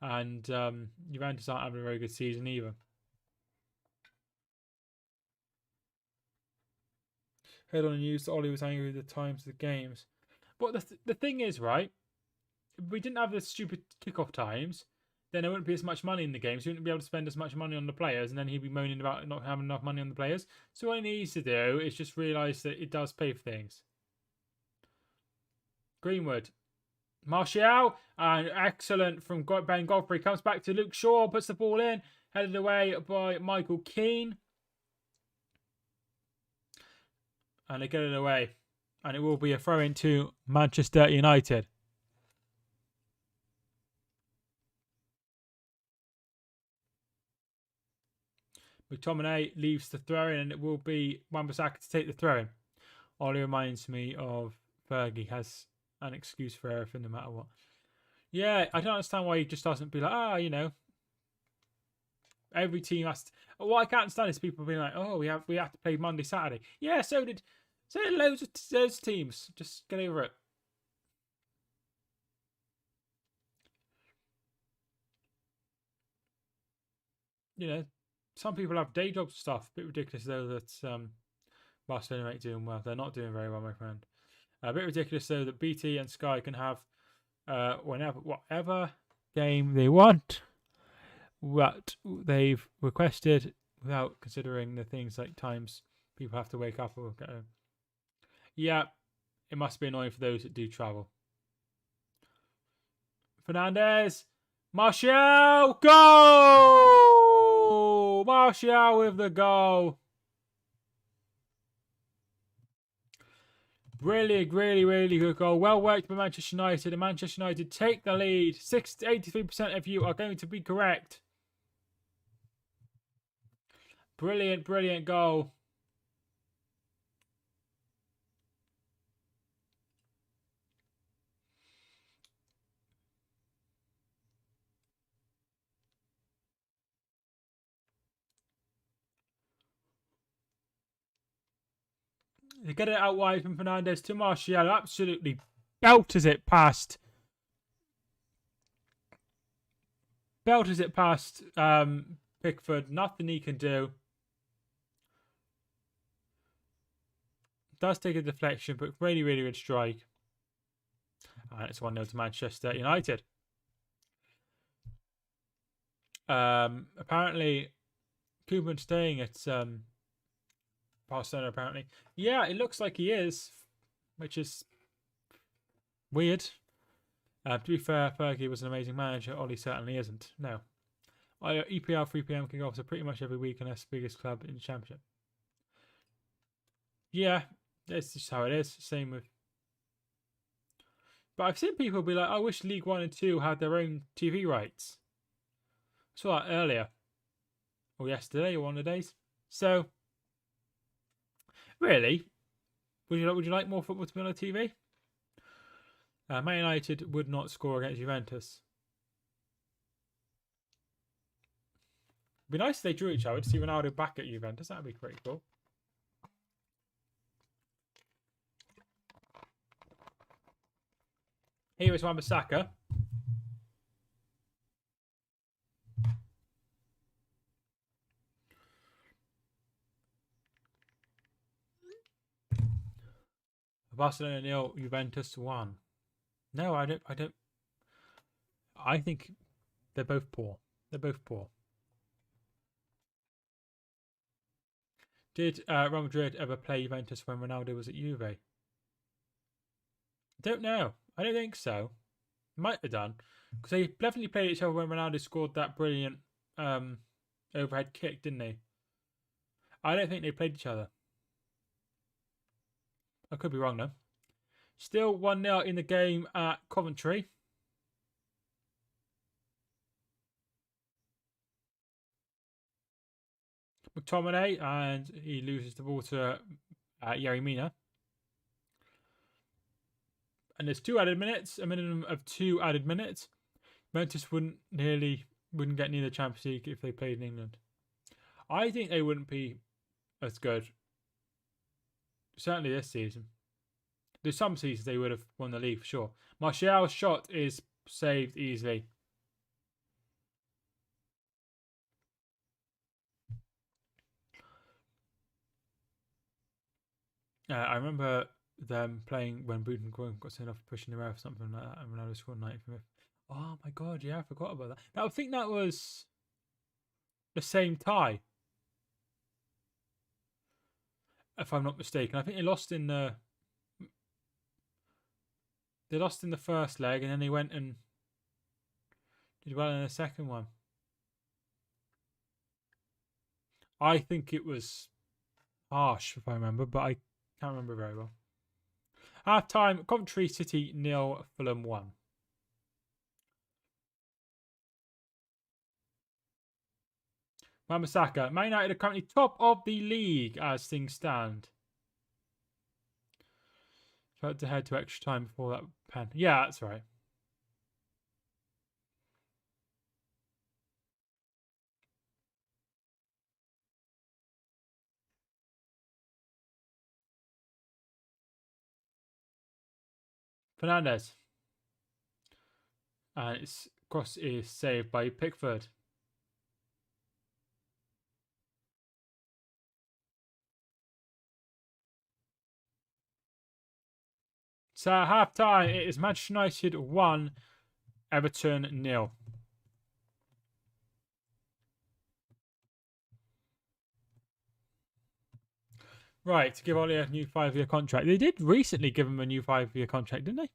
And Juventus aren't having a very good season either. Heard on the news that Ollie was angry with the times of the games. But the thing is, right, if we didn't have the stupid kickoff times, then there wouldn't be as much money in the games. We wouldn't be able to spend as much money on the players, and then he'd be moaning about not having enough money on the players. So what he needs to do is just realise that it does pay for things. Greenwood. Martial, and excellent from Ben Godfrey. Comes back to Luke Shaw, puts the ball in, headed away by Michael Keane. And they get it away. And it will be a throw into Manchester United. McTominay leaves the throw-in, and it will be Wan-Bissaka to take the throw-in. Ollie reminds me of Fergie has an excuse for everything, no matter what. Yeah, I don't understand why he just doesn't be like, you know, every team has to. What I can't understand is people being like, oh, we have to play Monday, Saturday. Yeah, so did loads of those teams. Just get over it. You know, some people have day jobs and stuff. A bit ridiculous though that Barcelona ain't doing well. They're not doing very well, my friend. A bit ridiculous though that BT and Sky can have whatever game they want, what they've requested, without considering the things like times people have to wake up or go. Yeah, it must be annoying for those that do travel. Fernandez, Martial, goal! Martial with the goal. Brilliant, really, really good goal. Well worked by Manchester United. And Manchester United take the lead. 83% of you are going to be correct. Brilliant, brilliant goal. They get it out wide from Fernandez to Martial. Absolutely belters it past. Pickford. Nothing he can do. Does take a deflection, but really, really good strike. And it's 1-0 to Manchester United. Apparently, Koeman staying at Barcelona, apparently. Yeah, it looks like he is, which is weird. To be fair, Fergie was an amazing manager. Ollie certainly isn't. No. EPL 3 p.m. kickoffs are pretty much every week unless the biggest club in the championship. Yeah, that's just how it is. Same with. But I've seen people be like, I wish League 1 and 2 had their own TV rights. I saw that earlier. Or yesterday, or one of the days. So, really, would you like more football to be on the TV? Man United would not score against Juventus. It'd be nice if they drew each other to see Ronaldo back at Juventus. That would be pretty cool. Here is Wan-Bissaka. Barcelona 0, Juventus 1. No, I don't. I think they're both poor. They're both poor. Did Real Madrid ever play Juventus when Ronaldo was at Juve? I don't know. I don't think so. Might have done. Because they definitely played each other when Ronaldo scored that brilliant overhead kick, didn't they? I don't think they played each other. I could be wrong though. Still 1-0 in the game at Coventry. McTominay, and he loses the ball to Yerry Mina. And there's 2 added minutes, a minimum of 2 added minutes. Juventus wouldn't get near the Champions League if they played in England. I think they wouldn't be as good. Certainly this season. There's some seasons they would have won the league for sure. Martial's shot is saved easily. I remember them playing when Buden got sent off pushing the ref or something like that, and Ronaldo scored 95th. Oh my god, yeah, I forgot about that. Now, I think that was the same tie, if I'm not mistaken. I think they lost in the first leg, and then they went and did well in the second one. I think it was harsh, if I remember, but I can't remember very well. Half time, Coventry City 0, Fulham 1. Wan-Bissaka. Man United are currently top of the league as things stand. Tried to head to extra time before that pen. Yeah, that's right. Fernandez. And its cross is saved by Pickford. So half time, it is Manchester United 1, Everton 0. Right, to give Ollie a new 5-year contract. They did recently give him a new 5-year contract, didn't they?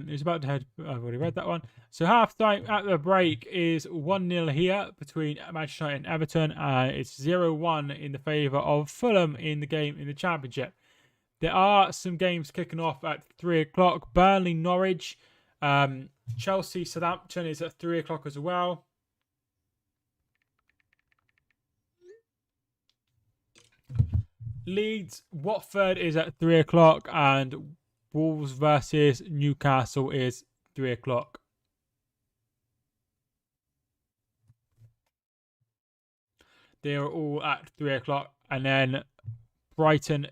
He was about to head. I've already read that one. So half time at the break is 1-0 here between Manchester United and Everton. It's 0-1 in the favour of Fulham in the game in the Championship. There are some games kicking off at 3 o'clock. Burnley, Norwich, Chelsea, Southampton is at 3 o'clock as well. Leeds, Watford is at 3 o'clock, and Wolves versus Newcastle is 3 o'clock. They are all at 3 o'clock, and then Brighton,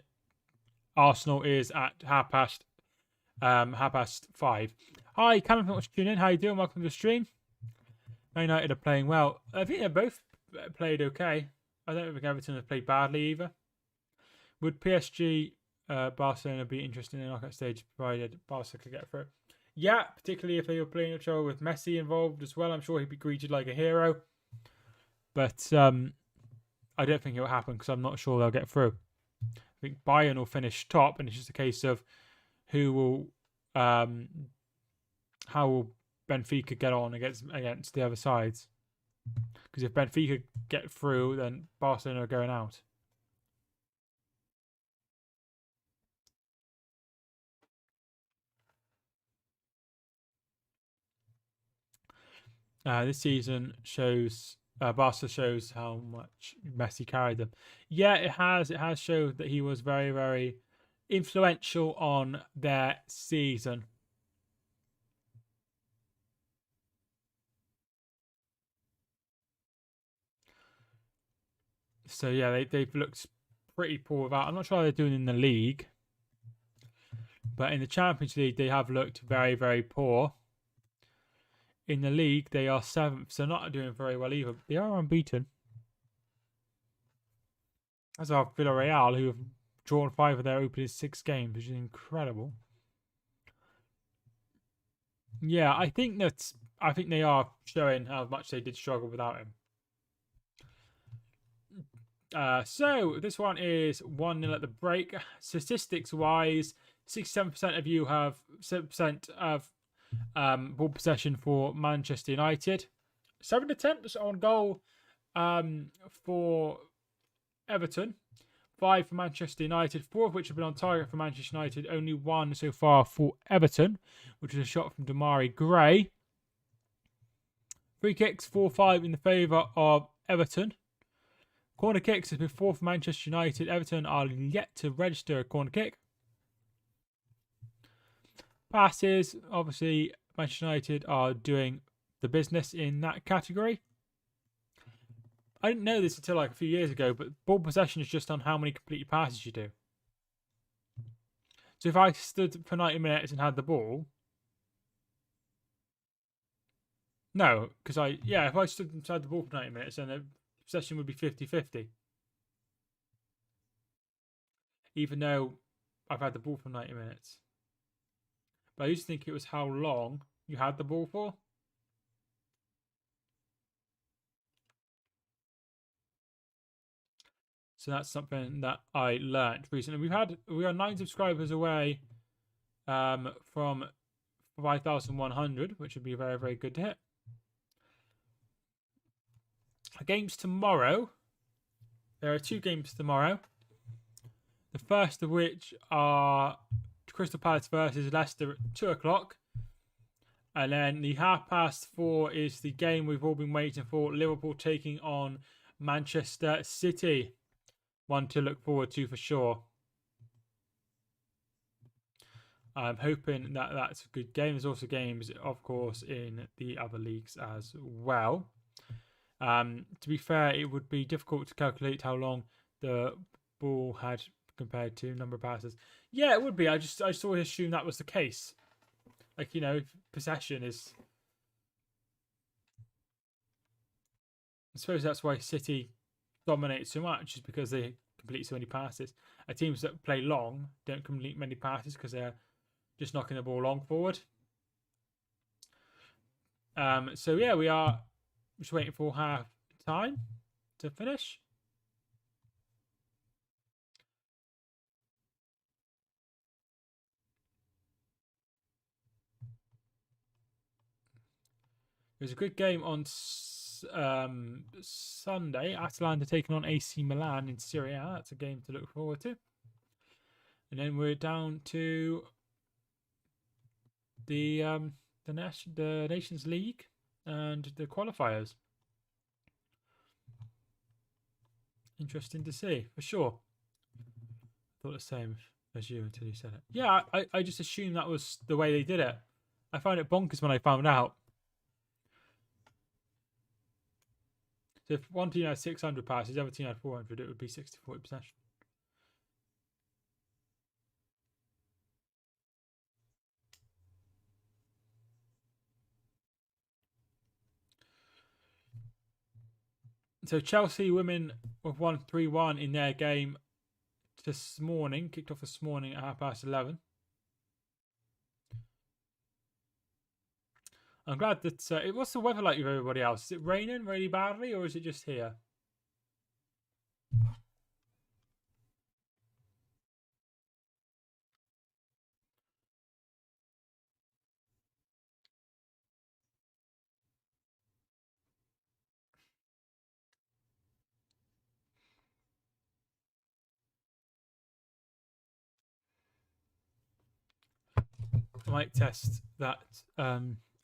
Arsenal is at half past 5. Hi, Callum, thanks for tuning in. How you doing? Welcome to the stream. Man United are playing well. I think they both played okay. I don't think Everton have played badly either. Would PSG, Barcelona be interested in the knockout stage provided Barca could get through? Yeah, particularly if they were playing a show with Messi involved as well. I'm sure he'd be greeted like a hero. But I don't think it will happen because I'm not sure they'll get through. I think Bayern will finish top, and it's just a case of who will, how will Benfica get on against the other sides? Because if Benfica get through, then Barcelona are going out. This season shows Barca shows how much Messi carried them. Yeah, it has. It has showed that he was very, very influential on their season. So yeah, they've looked pretty poor without. I'm not sure how they're doing in the league, but in the Champions League they have looked very, very poor. In the league, they are 7th, so not doing very well either. They are unbeaten. As are Villarreal, who have drawn 5 of their opening 6 games, which is incredible. Yeah, I think they are showing how much they did struggle without him. So this one is 1-0 at the break. Statistics-wise, 67% of you have 7% of ball possession for Manchester United. 7 attempts on goal for Everton. 5 for Manchester United, 4 of which have been on target for Manchester United. Only 1 so far for Everton, which is a shot from Damari Gray. Free kicks, 4-5 in the favour of Everton. Corner kicks has been 4 for Manchester United. Everton are yet to register a corner kick. Passes, obviously, Manchester United are doing the business in that category. I didn't know this until like a few years ago, but ball possession is just on how many completed passes you do. So if I stood for 90 minutes and had the ball... No, because if I stood inside the ball for 90 minutes, then the possession would be 50-50. Even though I've had the ball for 90 minutes. But I used to think it was how long you had the ball for. So that's something that I learned recently. We are 9 subscribers away from 5,100, which would be very, very good to hit. Games tomorrow. There are 2 games tomorrow. The first of which are Crystal Palace versus Leicester at 2 o'clock. And then the 4:30 is the game we've all been waiting for. Liverpool taking on Manchester City. One to look forward to for sure. I'm hoping that that's a good game. There's also games, of course, in the other leagues as well. To be fair, it would be difficult to calculate how long the ball had compared to number of passes. Yeah, it would be. I just always assumed that was the case. Like, you know, possession is. I suppose that's why City dominate so much, is because they complete so many passes. Teams that play long don't complete many passes because they're just knocking the ball long forward. So yeah, we are just waiting for half time to finish. It was a good game on Sunday. Atalanta taking on AC Milan in Serie A. That's a game to look forward to. And then we're down to the Nations League and the qualifiers. Interesting to see, for sure. I thought the same as you until you said it. Yeah, I just assumed that was the way they did it. I found it bonkers when I found out. So if one team had 600 passes, the other team had 400, it would be 60-40 possession. So Chelsea women have won 3-1 in their game this morning. Kicked off this morning at 11:30. I'm glad that what's the weather like with everybody else? Is it raining really badly, or is it just here? I might test that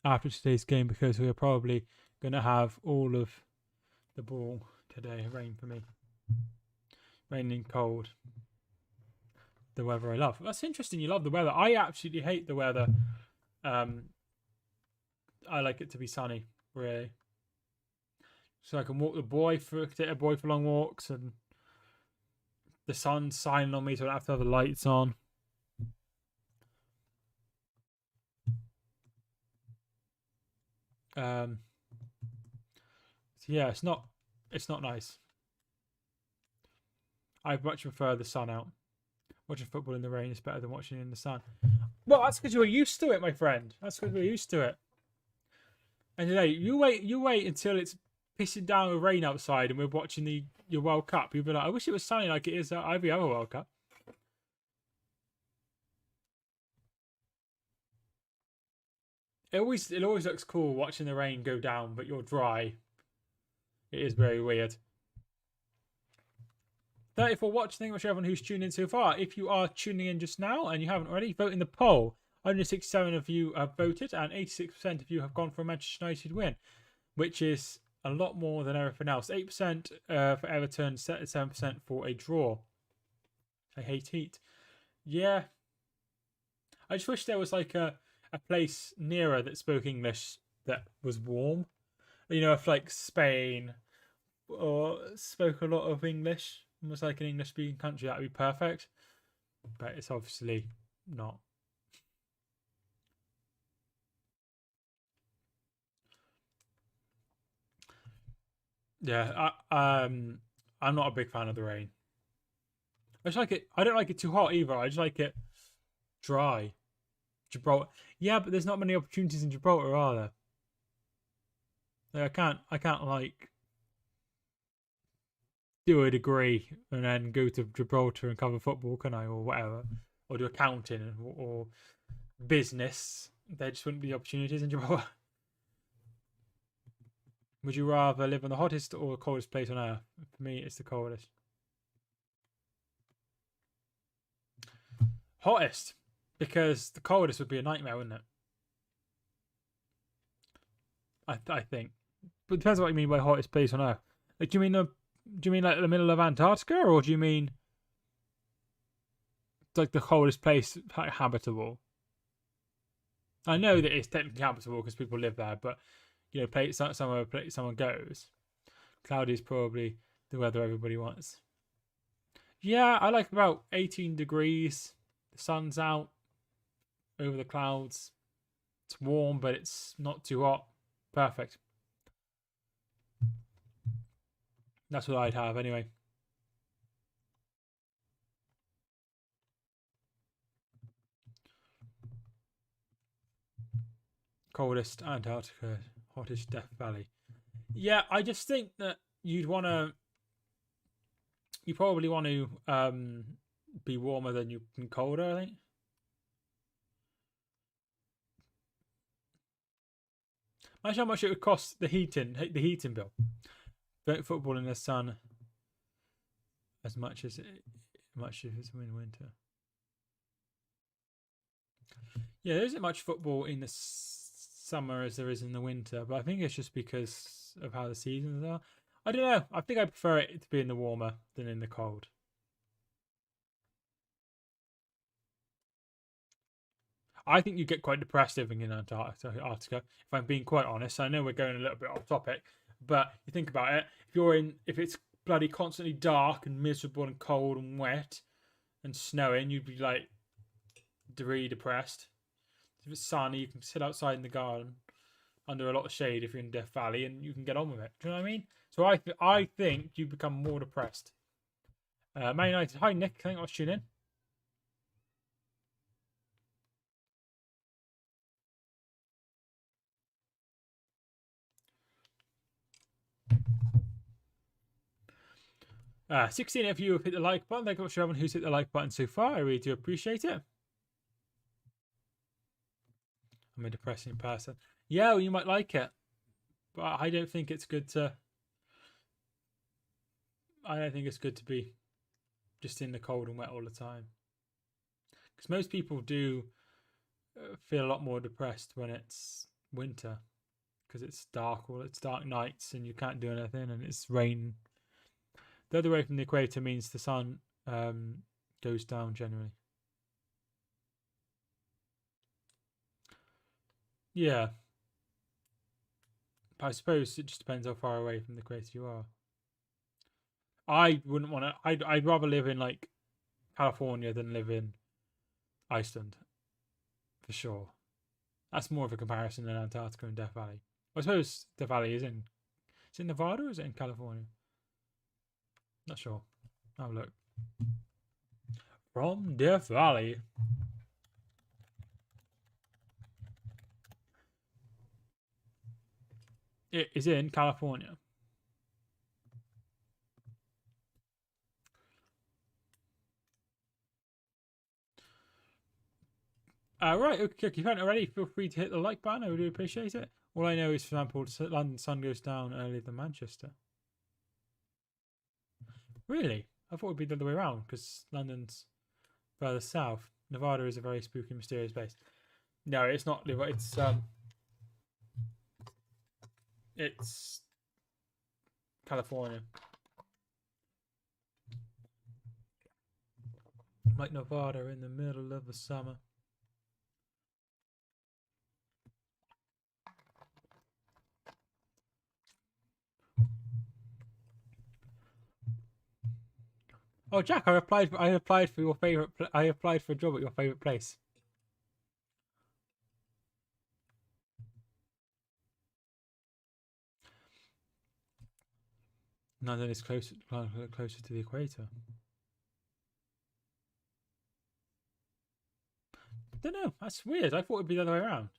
after today's game, because we are probably going to have all of the ball today. Rain for me. Raining cold. The weather I love. That's interesting. You love the weather. I absolutely hate the weather. I like it to be sunny, really. So I can walk take a boy for long walks, and the sun's shining on me, so I don't have to have the lights on. So yeah, it's not nice. I much prefer the sun out. Watching football in the rain is better than watching it in the sun. Well, that's because you're used to it, my friend. That's because we're used to it. And today, you wait until it's pissing down with rain outside, and we're watching your World Cup. You'll be like, I wish it was sunny like it is at every other World Cup. It always looks cool watching the rain go down, but you're dry. It is very weird. 30 for watching. Thank you much everyone who's tuned in so far. If you are tuning in just now and you haven't already, vote in the poll. 167 of you have voted, and 86% of you have gone for a Manchester United win, which is a lot more than everything else. 8% for Everton, 7% for a draw. I hate heat. Yeah. I just wish there was like a place nearer that spoke English that was warm. You know, if like Spain or spoke a lot of English and was like an English speaking country, that would be perfect. But it's obviously not. Yeah, I'm not a big fan of the rain. I just like it. I don't like it too hot either. I just like it dry. Gibraltar. Yeah, but there's not many opportunities in Gibraltar, are there? Like, I can't like do a degree and then go to Gibraltar and cover football, can I, or whatever, or do accounting or business? There just wouldn't be opportunities in Gibraltar. Would you rather live in the hottest or the coldest place on earth? For me, it's the coldest. Hottest, because the coldest would be a nightmare, wouldn't it? I think. But it depends on what you mean by hottest place on earth. Like, do you mean Do you mean like the middle of Antarctica, or do you mean like the coldest place habitable? I know that it's technically habitable because people live there, but somewhere someone goes. Cloudy is probably the weather everybody wants. Yeah, I like about 18 degrees. The sun's out over the clouds. It's warm, but it's not too hot. Perfect. That's what I'd have anyway. Coldest Antarctica, hottest Death Valley. Yeah, I just think that you probably want to be warmer than you can colder, I think. Imagine how much it would cost the heating bill. Don't football in the sun as much as it's in winter. Yeah, there isn't much football in the summer as there is in the winter, but I think it's just because of how the seasons are. I don't know. I think I prefer it to be in the warmer than in the cold. I think you get quite depressed living in Antarctica. If I'm being quite honest, I know we're going a little bit off topic, but you think about it. If it's bloody constantly dark and miserable and cold and wet and snowing, you'd be like really depressed. If it's sunny, you can sit outside in the garden under a lot of shade if you're in Death Valley, and you can get on with it. Do you know what I mean? So I think you become more depressed. Man United. Hi Nick, thank you for tuning in. Uh, 16 of you have hit the like button. Thank you for everyone who's hit the like button so far. I really do appreciate it. I'm a depressing person. Yeah, well, you might like it, but I don't think it's good to. I don't think it's good to be just in the cold and wet all the time. Because most people do feel a lot more depressed when it's winter, because it's dark or it's dark nights and you can't do anything and it's rain. The other way from the equator means the sun goes down generally. Yeah. But I suppose it just depends how far away from the equator you are. I wouldn't want to. I'd rather live in like California than live in Iceland, for sure. That's more of a comparison than Antarctica and Death Valley. I suppose Death Valley is in. Is it Nevada or is it in California? Not sure. Have a look. From Death Valley. It is in California. Right, okay, if you haven't already, feel free to hit the like button. I would really appreciate it. All I know is, for example, London sun goes down earlier than Manchester. Really? I thought it would be the other way around because London's further south. Nevada is a very spooky, mysterious place. No, it's not. It's California. Like Nevada in the middle of the summer. Oh, Jack, I applied for your favorite. I applied for a job at your favorite place. London is closer to the equator. I don't know. That's weird. I thought it'd be the other way around.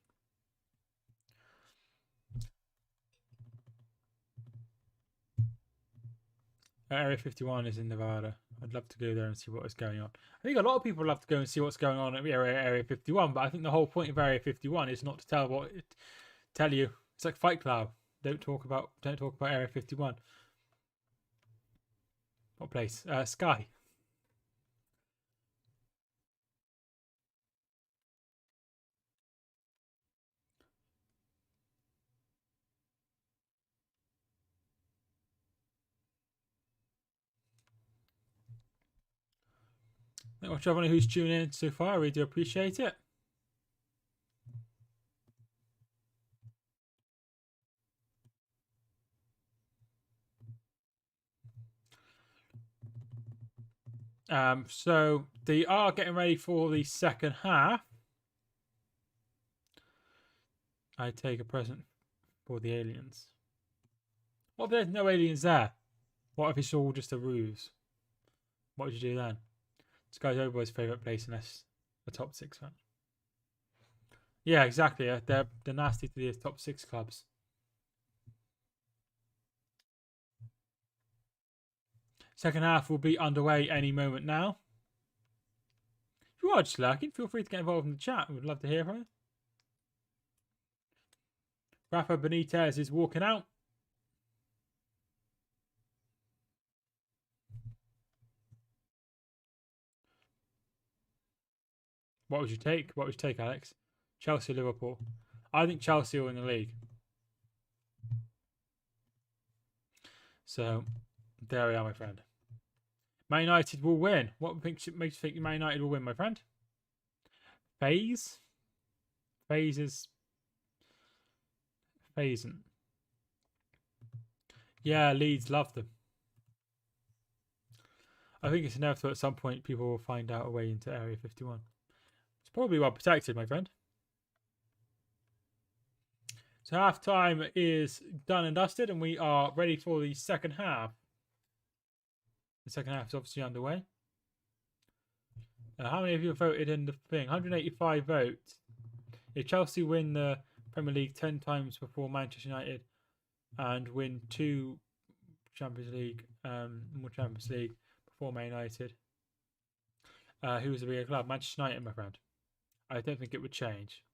Area 51 is in Nevada. I'd love to go there and see what is going on. I think a lot of people love to go and see what's going on at Area 51, but I think the whole point of Area 51 is not to tell you. It's like Fight Club. Don't talk about Area 51. What place? Sky. Thank you to everyone who's tuning in so far. I really do appreciate it. So they are getting ready for the second half. I take a present for the aliens. What if there's no aliens there? What if it's all just a ruse? What would you do then? This guy's everybody's favourite place unless a top 6 fan. Yeah, exactly. They're nasty to the top 6 clubs. Second half will be underway any moment now. If you are just lurking, feel free to get involved in the chat. We'd love to hear from you. Rafa Benitez is walking out. What would you take? What would you take, Alex? Chelsea, Liverpool. I think Chelsea will win the league. So, there we are, my friend. Man United will win. What makes you think Man United will win, my friend? FaZe? FaZe is... Phasing. Yeah, Leeds love them. I think it's inevitable at some point people will find out a way into Area 51. It's probably well protected, my friend. So half time is done and dusted, and we are ready for the second half. The second half is obviously underway. How many of you voted in the thing? 185 votes. If Chelsea win the Premier League 10 times before Manchester United and win 2 Champions League, more Champions League before Man United, who was the bigger club? Manchester United, my friend. I don't think it would change.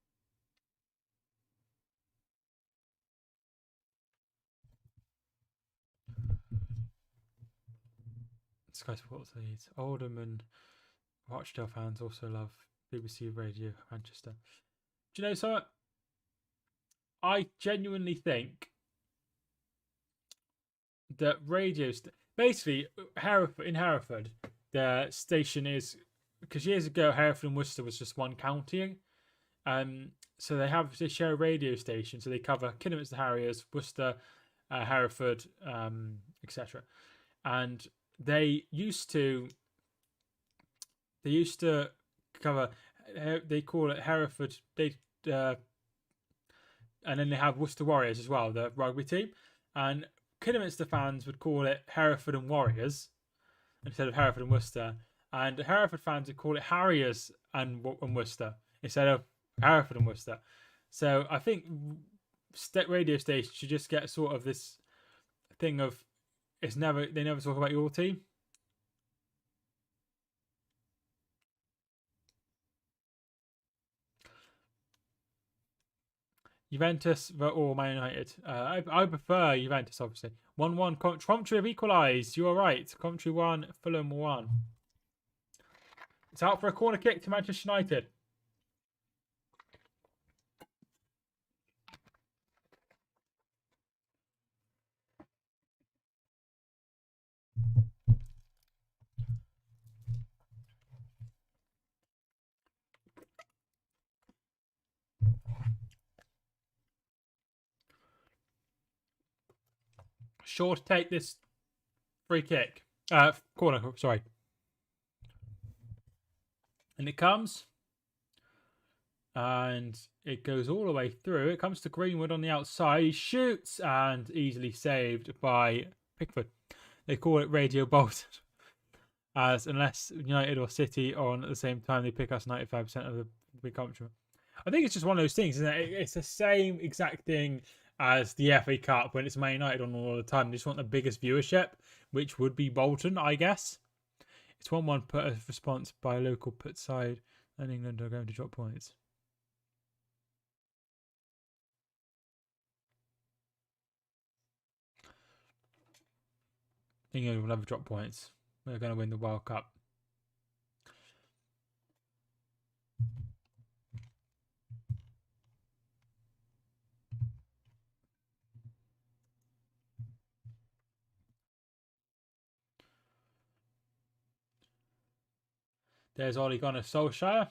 Sky Sports Leeds. Oldham and Rochdale fans also love BBC Radio Manchester. Do you know something? I genuinely think that basically in Hereford, the station is because years ago Hereford and Worcester was just one county. So they share a radio station, so they cover Kidderminster Harriers, Worcester, Hereford, etc. And they used to cover. They call it Hereford. And then they have Worcester Warriors as well, the rugby team. And Kidderminster fans would call it Hereford and Warriors instead of Hereford and Worcester. And Hereford fans would call it Harriers and Worcester instead of Hereford and Worcester. So I think radio stations should just get sort of this thing of they never talk about your team. Juventus or Man United. I prefer Juventus, obviously. 1-1. Coventry have equalised. You are right. Coventry 1, Fulham 1. It's out for a corner kick to Manchester United. Sure to take this free kick. Corner, sorry. And it comes. And it goes all the way through. It comes to Greenwood on the outside. He shoots and easily saved by Pickford. They call it Radio Bolton. As unless United or City are on at the same time, they pick us 95% of the big country. I think it's just one of those things, isn't it? It's the same exact thing as the FA Cup when it's Man United on all the time. They just want the biggest viewership, which would be Bolton, I guess. It's 1-1 put a response by a local put side, and England are going to drop points. England will never drop points. We're going to win the World Cup. There's Ole Gunnar Solskjaer.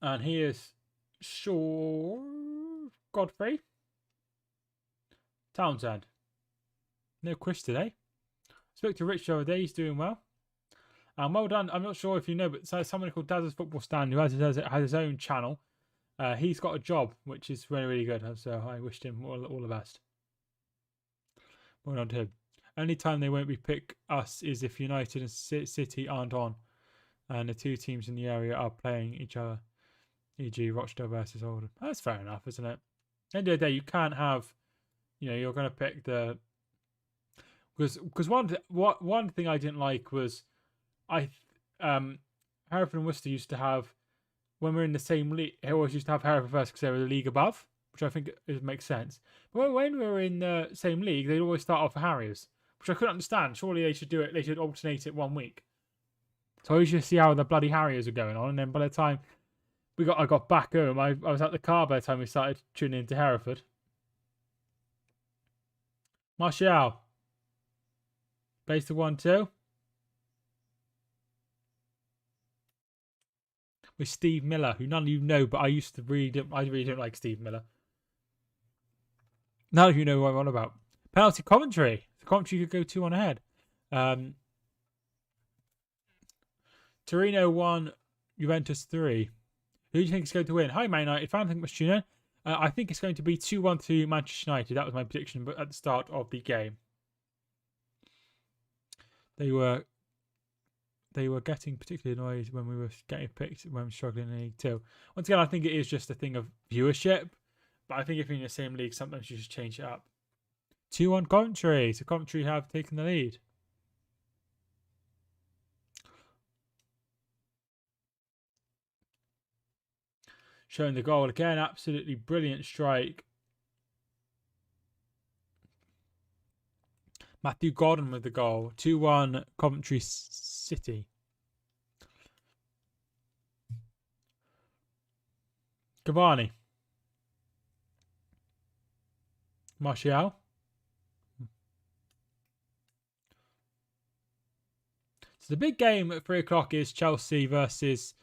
And here's Godfrey Townsend. No Chris today. Spoke to Rich the other day. He's doing well. And well done. I'm not sure if you know, but someone called Daz's Football Stand who has his own channel. He's got a job, which is really, really good. So I wished him all the best. Well done to him. Only time they won't be pick us is if United and City aren't on, and the two teams in the area are playing each other, e.g. Rochdale versus Oldham. That's fair enough, isn't it? At the end of the day, you can't have, you're going to pick the... Because one thing I didn't like was, Hereford and Worcester used to have, when we're in the same league, they always used to have Hereford first because they were the league above, which I think makes sense. But when we were in the same league, they'd always start off for Harriers, which I couldn't understand. Surely they should do it. They should alternate it 1 week. So I used to see how the bloody Harriers are going on, and then by the time I got back home, I was at the car by the time we started tuning into Hereford. Martial plays the 1-2 with Steve Miller, who none of you know, but I used to read him. I really don't like Steve Miller. None of you know what I'm on about. Penalty Coventry. The Coventry could go 2-1 ahead. Torino 1, Juventus 3. Who do you think is going to win? Hi, Man United fan. Thank you much for tuning in. I think it's going to be 2-1 to Manchester United. That was my prediction at the start of the game. They were getting particularly annoyed when we were getting picked when we were struggling in League 2. Once again, I think it is just a thing of viewership. But I think if you're in the same league, sometimes you should change it up. 2-1 Coventry. So Coventry have taken the lead. Showing the goal again. Absolutely brilliant strike. Matthew Gordon with the goal. 2-1 Coventry City. Cavani. Martial. So the big game at 3 o'clock is Chelsea versus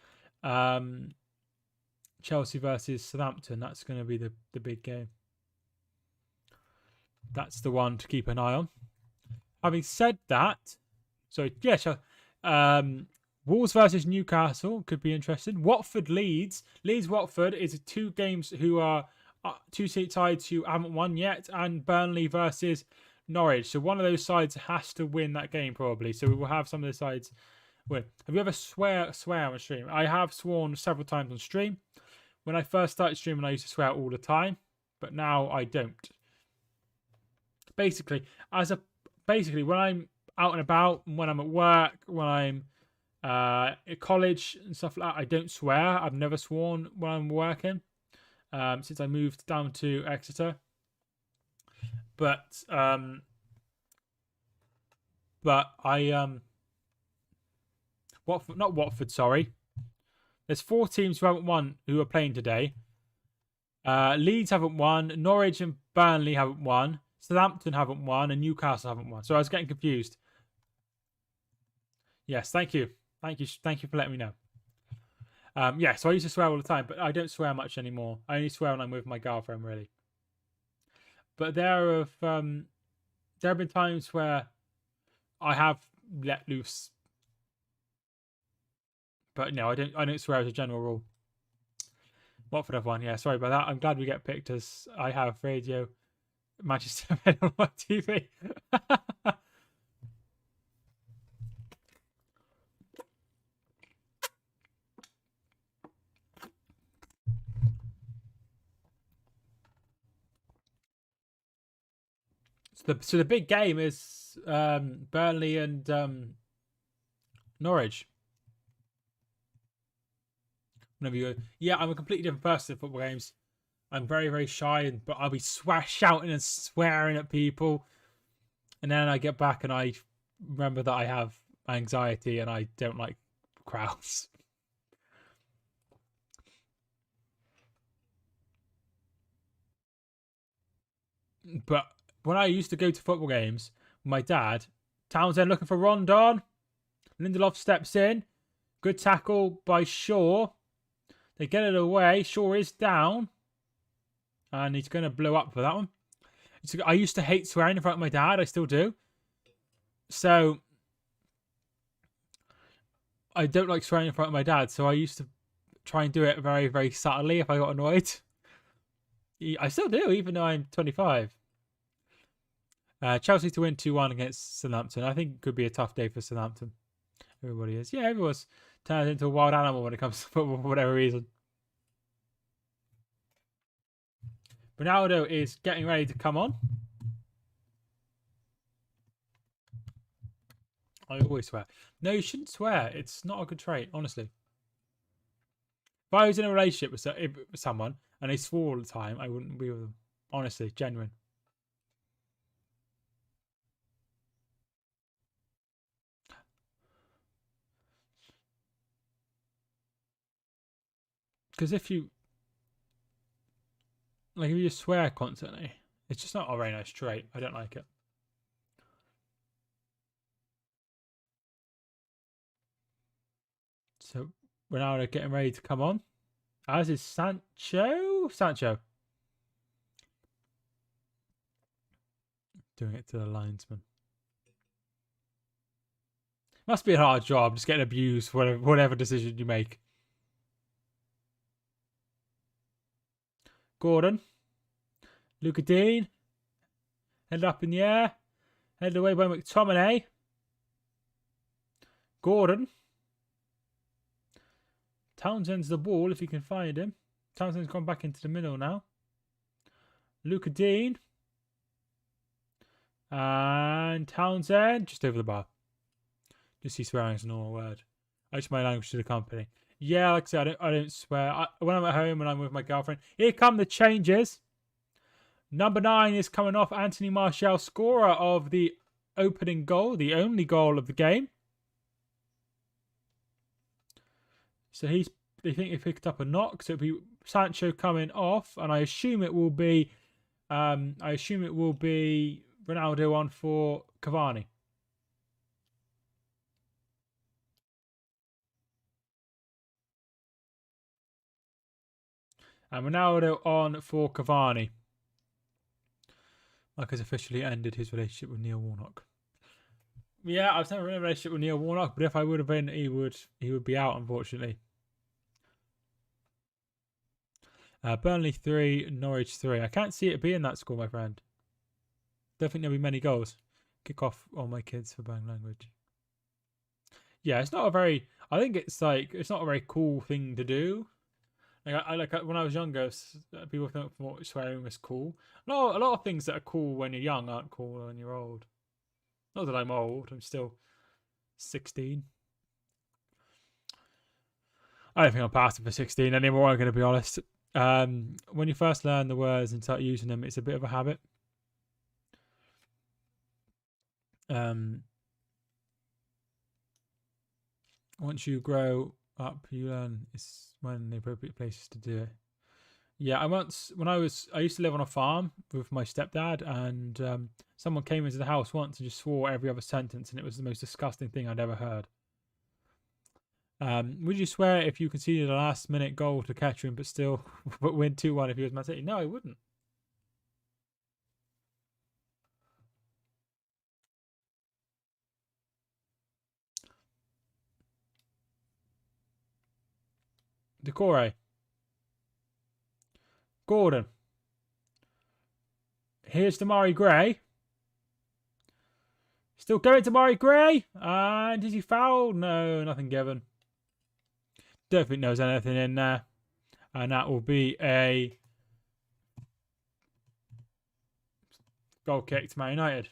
Southampton. That's going to be the big game. That's the one to keep an eye on. Having said that, so yeah, Wolves versus Newcastle could be interesting. Watford Leeds Watford is 2 games who are 2 sides who haven't won yet, and Burnley versus Norwich. So one of those sides has to win that game probably. So we will have some of the sides win. Have you ever swear on stream? I have sworn several times on stream. When I first started streaming, I used to swear all the time, but now I don't. Basically, when I'm out and about, when I'm at work, when I'm at college and stuff like that, I don't swear. I've never sworn when I'm working since I moved down to Exeter. But Watford, sorry. There's 4 teams who haven't won who are playing today. Leeds haven't won. Norwich and Burnley haven't won. Southampton haven't won, and Newcastle haven't won. So I was getting confused. Yes, thank you for letting me know. Yeah, so I used to swear all the time, but I don't swear much anymore. I only swear when I'm with my girlfriend, really. But there have been times where I have let loose, but no, I don't swear as a general rule. Watford have won. Yeah, sorry about that. I'm glad we get picked as I have radio. Manchester United on my TV. So the big game is Burnley and Norwich. Whenever you go, yeah, I'm a completely different person in football games. I'm very, very shy, but I'll be shouting and swearing at people. And then I get back and I remember that I have anxiety and I don't like crowds. But when I used to go to football games, my dad, Townsend looking for Rondon. Lindelof steps in. Good tackle by Shaw. They get it away. Shaw is down. And he's going to blow up for that one. I used to hate swearing in front of my dad. I still do. So, I don't like swearing in front of my dad. So, I used to try and do it very, very subtly if I got annoyed. I still do, even though I'm 25. Chelsea to win 2-1 against Southampton. I think it could be a tough day for Southampton. Everybody is. Yeah, everyone's turned into a wild animal when it comes to football for whatever reason. Ronaldo is getting ready to come on. I always swear. No, you shouldn't swear. It's not a good trait, honestly. If I was in a relationship with someone and they swore all the time, I wouldn't be with them. Honestly, genuine. Because if you swear constantly, it's just not a very nice trait. I don't like it. So Ronaldo getting ready to come on. As is Sancho. Doing it to the linesman. Must be a hard job, just getting abused for whatever decision you make. Gordon. Luca Dean. Headed up in the air. Headed away by McTominay. Gordon. Townsend's the ball if you can find him. Townsend's gone back into the middle now. Luca Dean. And Townsend just over the bar. Just see swearing is a normal word. I use my language to the company. Yeah, like I said, I don't swear. When I'm at home and I'm with my girlfriend, here come the changes. Number 9 is coming off. Anthony Martial, scorer of the opening goal, the only goal of the game. So they think he picked up a knock. So it'll be Sancho coming off, and I assume it will be Ronaldo on for Cavani. And Ronaldo on for Cavani. Mike has officially ended his relationship with Neil Warnock. Yeah, I was never in a relationship with Neil Warnock, but if I would have been, he would be out, unfortunately. Burnley 3, Norwich 3. I can't see it being that score, my friend. Don't think there'll be many goals. Kick off all my kids for bang language. Yeah, it's not a very. I think it's not a very cool thing to do. Like when I was younger, people thought swearing was cool. No, a lot of things that are cool when you're young aren't cool when you're old. Not that I'm old. I'm still 16. I don't think I'm past it for 16 anymore. I'm going to be honest. When you first learn the words and start using them, it's a bit of a habit. Once you grow up, you learn it's when the appropriate places to do it. Yeah, I used to live on a farm with my stepdad, and someone came into the house once and just swore every other sentence, and it was the most disgusting thing I'd ever heard. Would you swear if you conceded a last-minute goal to Kettering but still win 2-1 if you was Man City? No, I wouldn't. Decore. Gordon. Here's Damari Gray. Still going to Damari Gray. And is he fouled? No, nothing given. Don't think there's anything in there. And that will be a goal kick to Man United.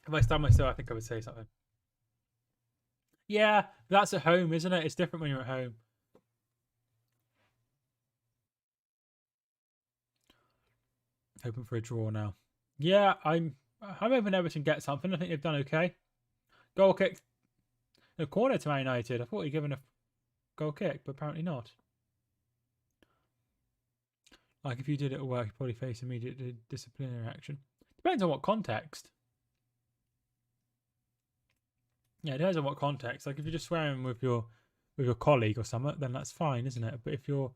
If I stand myself, I think I would say something. Yeah, that's at home, isn't it? It's different when you're at home. Hoping for a draw now. Yeah, I'm hoping Everton get something. I think they've done okay. Goal kick. No, corner to Man United. I thought he'd given a goal kick, but apparently not. Like if you did it at work, you probably face immediate disciplinary action. Depends on what context. Yeah, it depends on what context. Like if you're just swearing with your colleague or something, then that's fine, isn't it? But if you're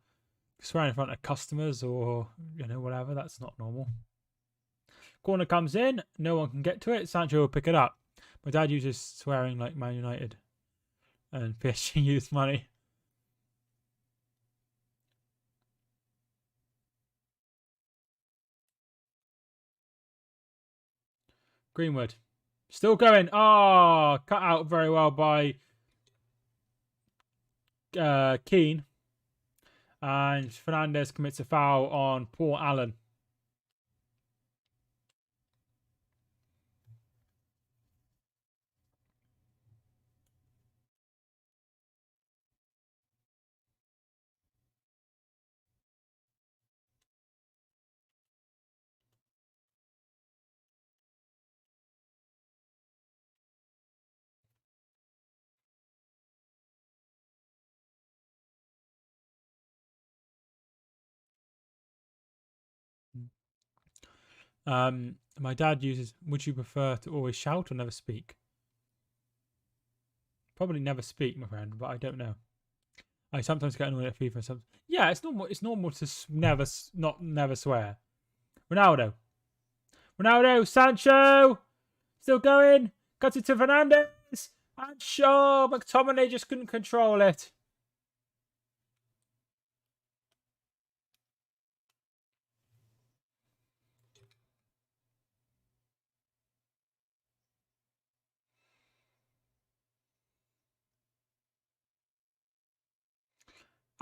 swearing in front of customers or whatever, that's not normal. Corner comes in, no one can get to it. Sancho will pick it up. My dad uses swearing like Man United, and PSG used money. Greenwood. Still going. Oh, cut out very well by Keane. And Fernandes commits a foul on Paul Allen. My dad uses, would you prefer to always shout or never speak? Probably never speak, my friend, but I don't know. I sometimes get annoyed at FIFA. Yeah, it's normal. It's normal to never swear. Ronaldo, Sancho, still going. Cuts it to Fernandes, and Shaw. McTominay just couldn't control it.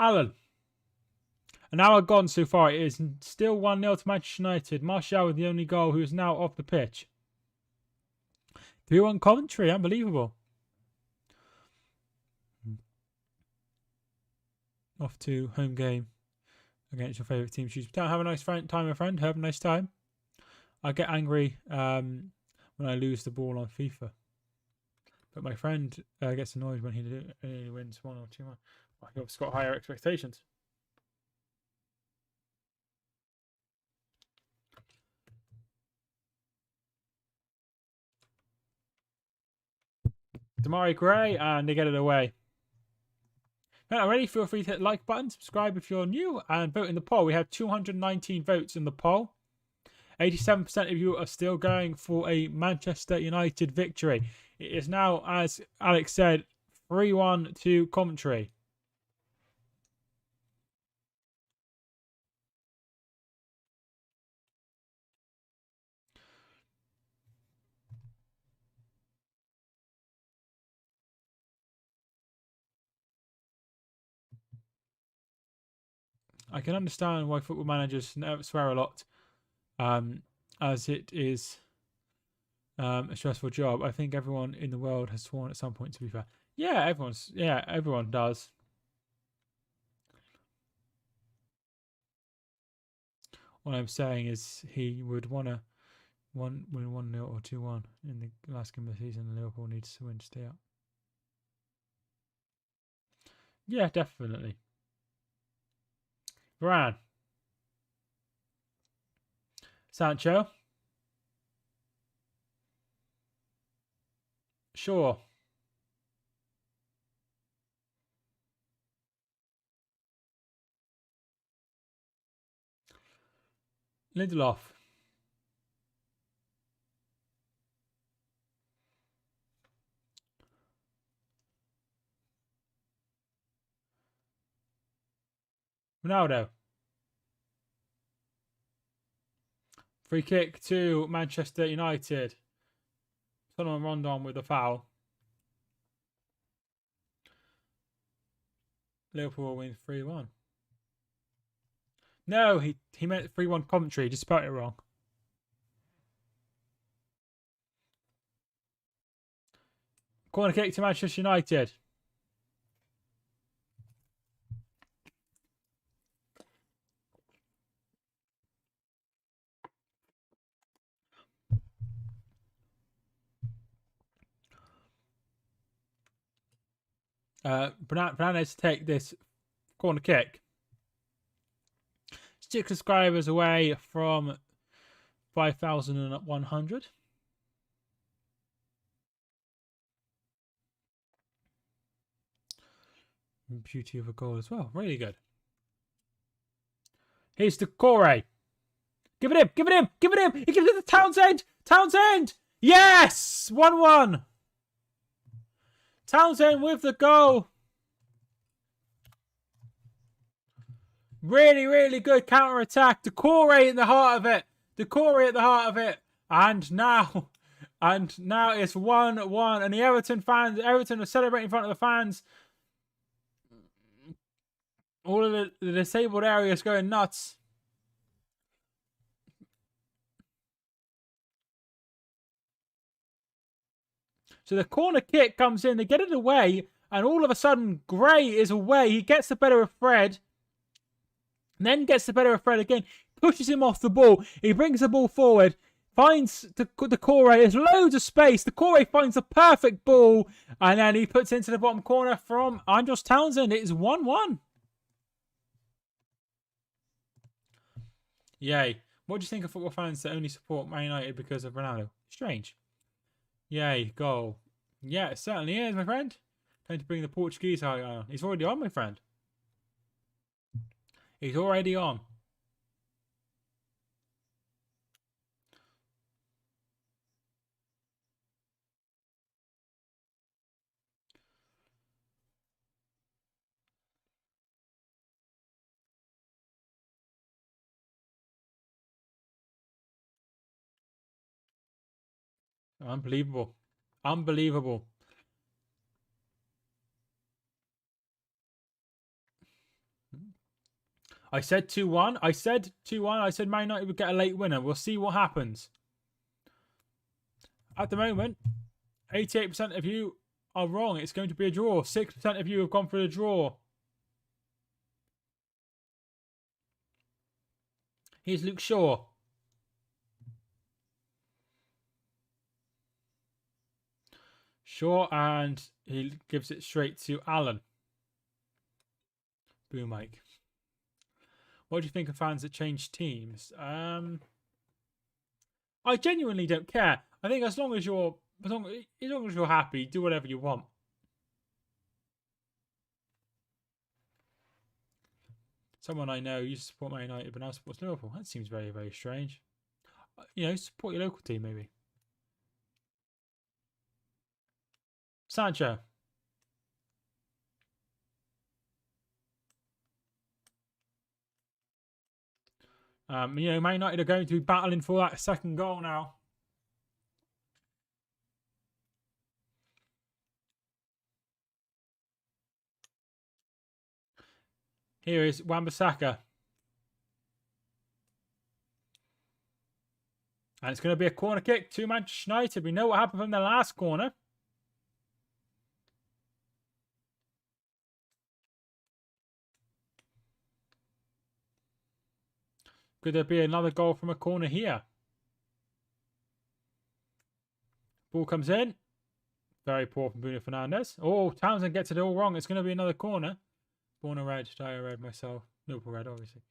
Alan. An hour gone so far. It is still 1-0 to Manchester United. Martial with the only goal, who is now off the pitch. 3-1 Coventry. Unbelievable. Off to home game against your favourite team. Choose. Have a nice time, my friend. Have a nice time. I get angry when I lose the ball on FIFA. But my friend gets annoyed when he wins 1 or 2-1. Well, he's got higher expectations. Damari Gray, and they get it away. Already, feel free to hit the like button, subscribe if you're new, and vote in the poll. We have 219 votes in the poll. 87% of you are still going for a Manchester United victory. It is now, as Alex said, 3-1 to Coventry. I can understand why football managers swear a lot, as it is a stressful job. I think everyone in the world has sworn at some point, to be fair. Yeah, everyone does. What I'm saying is he would want to win 1-0 or 2-1 in the last game of the season. Liverpool needs to win to stay up. Yeah, definitely. Varane. Sancho. Sure. Lindelof. Ronaldo. Free kick to Manchester United. Solomon Rondon with a foul. Liverpool will win 3-1. No, he meant 3-1 Coventry. Just spelled it wrong. Corner kick to Manchester United. Fernandes to take this corner kick. It's 6 subscribers away from 5,100. Beauty of a goal as well. Really good. Here's the Corey. Give it him. Give it him. Give it him. He gives it to Townsend. Townsend. Yes. 1-1. Townsend with the goal. Really, really good counter-attack. The Corey in the heart of it. The Corey at the heart of it. And now it's 1-1. And the Everton are celebrating in front of the fans. All of the disabled areas going nuts. So the corner kick comes in. They get it away. And all of a sudden, Gray is away. He gets the better of Fred. Then gets the better of Fred again. Pushes him off the ball. He brings the ball forward. Finds the Corey. There's loads of space. The Corey finds the perfect ball. And then he puts it into the bottom corner from Andros Townsend. It's 1-1. Yay. What do you think of football fans that only support Man United because of Ronaldo? Strange. Yay. Goal. Yeah, it certainly is, my friend. Time to bring the Portuguese guy on. He's already on, my friend. He's already on. Unbelievable. Unbelievable. I said 2-1. I said 2-1. I said Man United would get a late winner. We'll see what happens. At the moment, 88% of you are wrong. It's going to be a draw. 6% of you have gone for the draw. Here's Luke Shaw. Shaw, and he gives it straight to Allen. Boom, Mike. What do you think of fans that change teams? I genuinely don't care. I think as long as you're happy, do whatever you want. Someone I know used to support Man United, but now supports Liverpool. That seems very, very strange. You know, support your local team, maybe. Sancho. You know, Man United are going to be battling for that second goal now. Here is Wan-Bissaka. And it's going to be a corner kick to Manchester United. We know what happened from the last corner. Could there be another goal from a corner here? Ball comes in. Very poor from Bruno Fernandes. Oh, Townsend gets it all wrong. It's going to be another corner. Born a red, die a red myself. Liverpool red, obviously.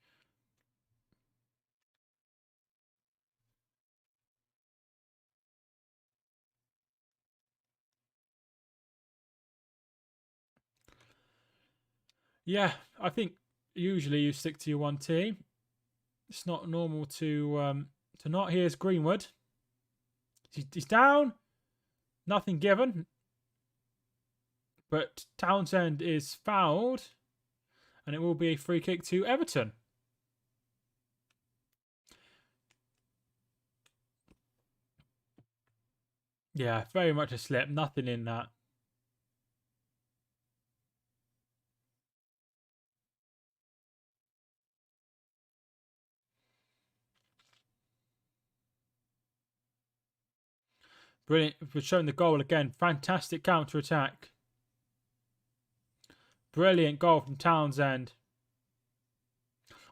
Yeah, I think usually you stick to your one team. It's not normal to not. Here's Greenwood. He's down. Nothing given. But Townsend is fouled. And it will be a free kick to Everton. Yeah, very much a slip. Nothing in that. Brilliant. We're showing the goal again. Fantastic counter-attack. Brilliant goal from Townsend.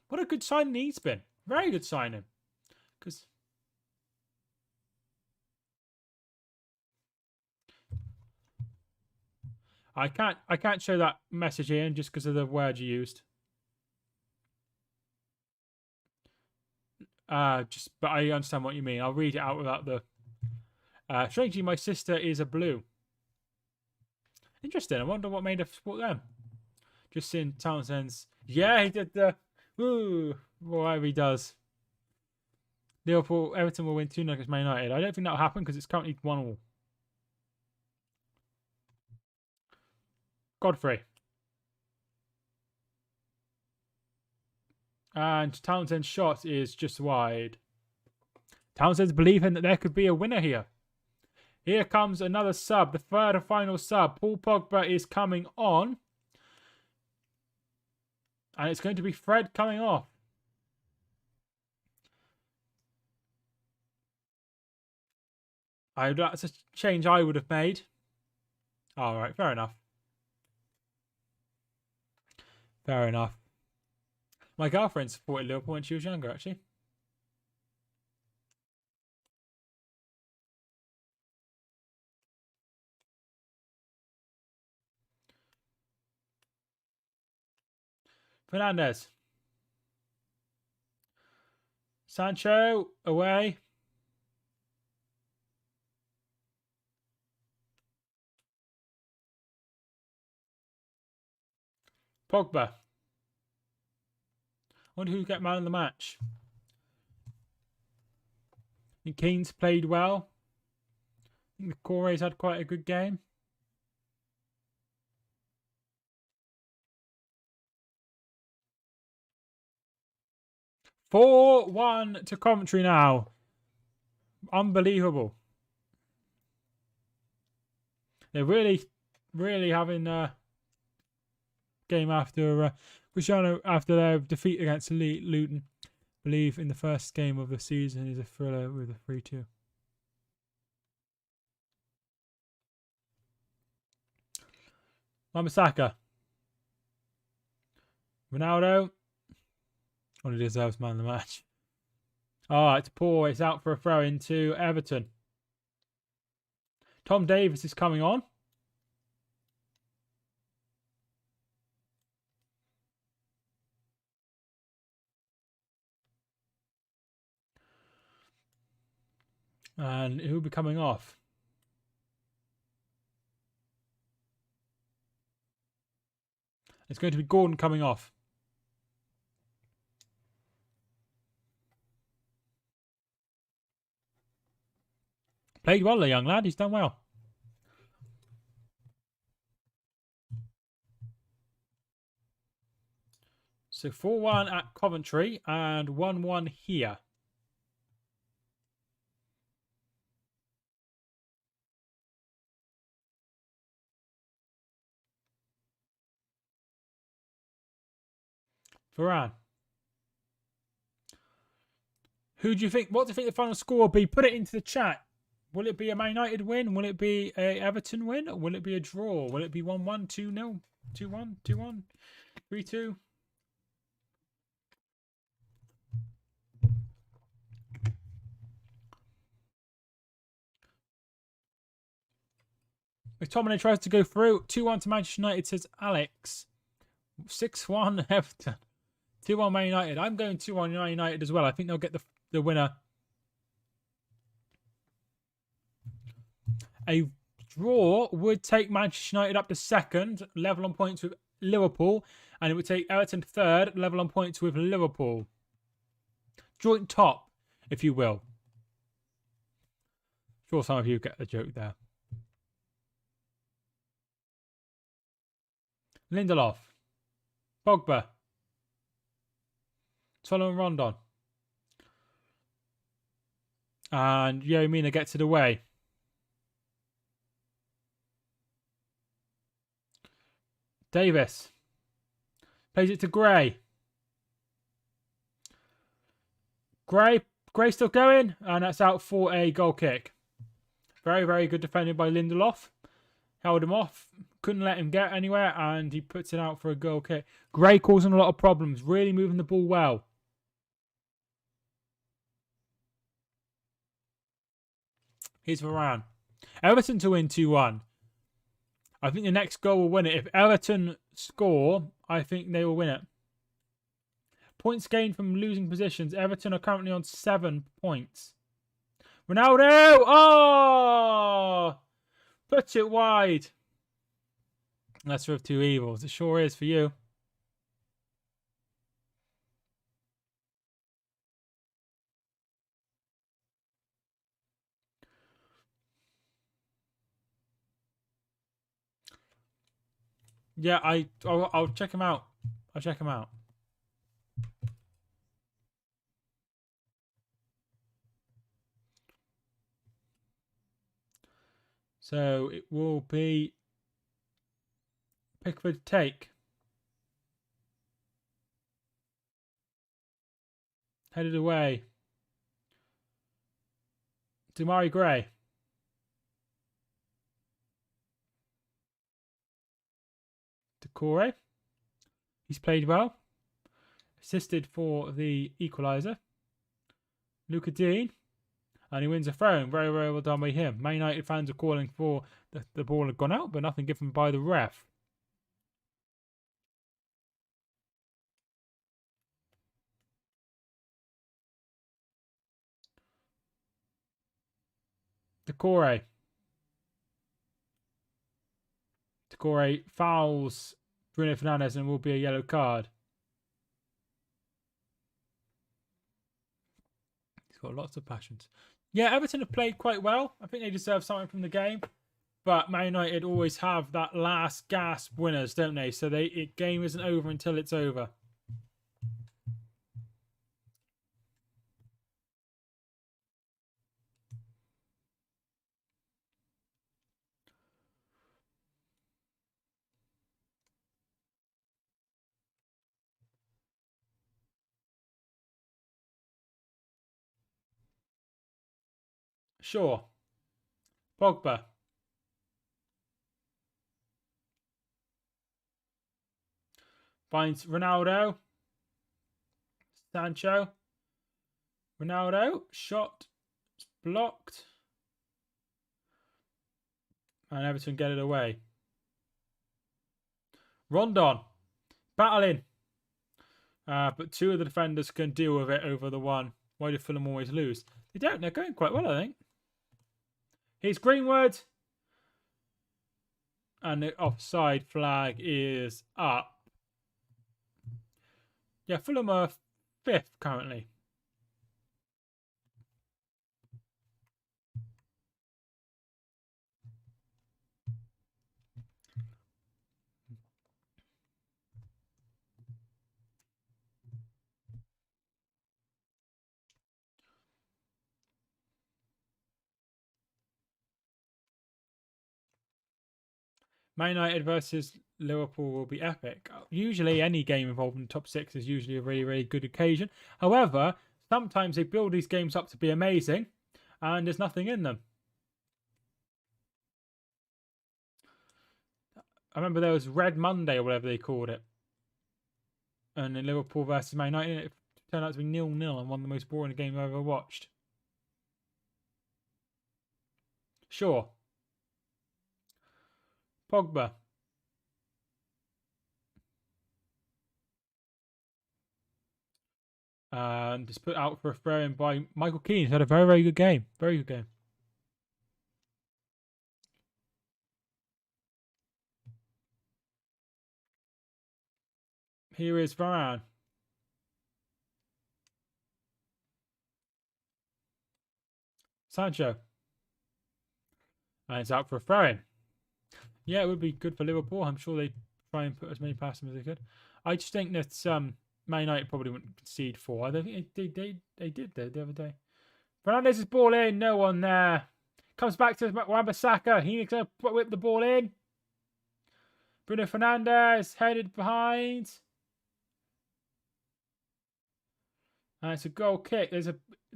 What a good signing he's been. Very good signing. Because I can't show that message in just because of the word you used. But I understand what you mean. I'll read it out without the. Strangely, my sister is a blue. Interesting. I wonder what made her support them. Just seeing Townsend's. Yeah, he did the. Woo! Whatever he does. Everton will win 2-0 against Man United. I don't think that'll happen because it's currently 1-1. Godfrey. And Townsend's shot is just wide. Townsend's believing that there could be a winner here. Here comes another sub, the third and final sub. Paul Pogba is coming on. And it's going to be Fred coming off. That's a change I would have made. All right, fair enough. Fair enough. My girlfriend supported Liverpool when she was younger, actually. Fernandez. Sancho, away. Pogba. I wonder who get man of the match. I think Keane's played well. I think the Corre's had quite a good game. "4-1 to Coventry now. Unbelievable. They're really having a game after Cristiano after their defeat against Luton. I believe in the first game of the season is a thriller with a 3-2. Wan-Bissaka. Ronaldo. Only deserves man of the match. Oh, it's poor. It's out for a throw into Everton. Tom Davies is coming on. And who'll be coming off? It's going to be Gordon coming off. Played well, the young lad. He's done well. So 4-1 at Coventry and 1-1 here. Varane. Who do you think? What do you think the final score will be? Put it into the chat. Will it be a Man United win? Will it be a Everton win? Or will it be a draw? Will it be 1-1, 2-0, 2-1, 2-1, 3-2? McTominay tries to go through. 2-1 to Manchester United, says Alex. 6-1 Everton. 2-1 Man United. I'm going 2-1 Man United as well. I think they'll get the winner. A draw would take Manchester United up to second, level on points with Liverpool. And it would take Everton third, level on points with Liverpool. Joint top, if you will. Sure some of you get the joke there. Lindelof. Pogba. Solomon Rondon. And Yo Mina gets it away. Davis. Plays it to Gray. Gray still going. And that's out for a goal kick. Very, very good defending by Lindelof. Held him off. Couldn't let him get anywhere. And he puts it out for a goal kick. Gray causing a lot of problems. Really moving the ball well. Here's Varane. Everton to win 2-1. I think the next goal will win it. If Everton score, I think they will win it. Points gained from losing positions. Everton are currently on 7 points. Ronaldo! Oh! Put it wide. Lesser of two evils. It sure is for you. Yeah, I'll check him out. I'll check him out. So it will be Pickford take. Headed away. Damari Gray. Decore. He's played well. Assisted for the equaliser. Luca Dean. And he wins a throw. Very, very well done by him. Man United fans are calling for the ball had gone out, but nothing given by the ref. Decore. Decore fouls Bruno Fernandes and will be a yellow card. He's got lots of passions. Yeah, Everton have played quite well. I think they deserve something from the game. But Man United always have that last gasp winners, don't they? So game isn't over until it's over. Sure. Pogba. Finds Ronaldo. Sancho. Ronaldo. Shot. It's blocked. And Everton get it away. Rondon. Battling. But two of the defenders can deal with it over the one. Why do Fulham always lose? They don't. They're going quite well, I think. Here's Greenwood. And the offside flag is up. Yeah, Fulham are 5th currently. Man United versus Liverpool will be epic. Usually, any game involving the top 6 is usually a really, really good occasion. However, sometimes they build these games up to be amazing, and there's nothing in them. I remember there was Red Monday or whatever they called it. And in Liverpool versus Man United, it turned out to be 0-0 and one of the most boring games I've ever watched. Sure. Pogba. And just put out for a throw in by Michael Keane. He's had a very, very good game. Very good game. Here is Varane. Sancho. And it's out for a throw-in. Yeah, it would be good for Liverpool. I'm sure they'd try and put as many past them as they could. I just think that Man United probably wouldn't concede 4. I don't think they did though the other day. Fernandes' ball in. No one there. Comes back to Wan-Bissaka. He's going to whip the ball in. Bruno Fernandes headed behind. And it's a goal kick.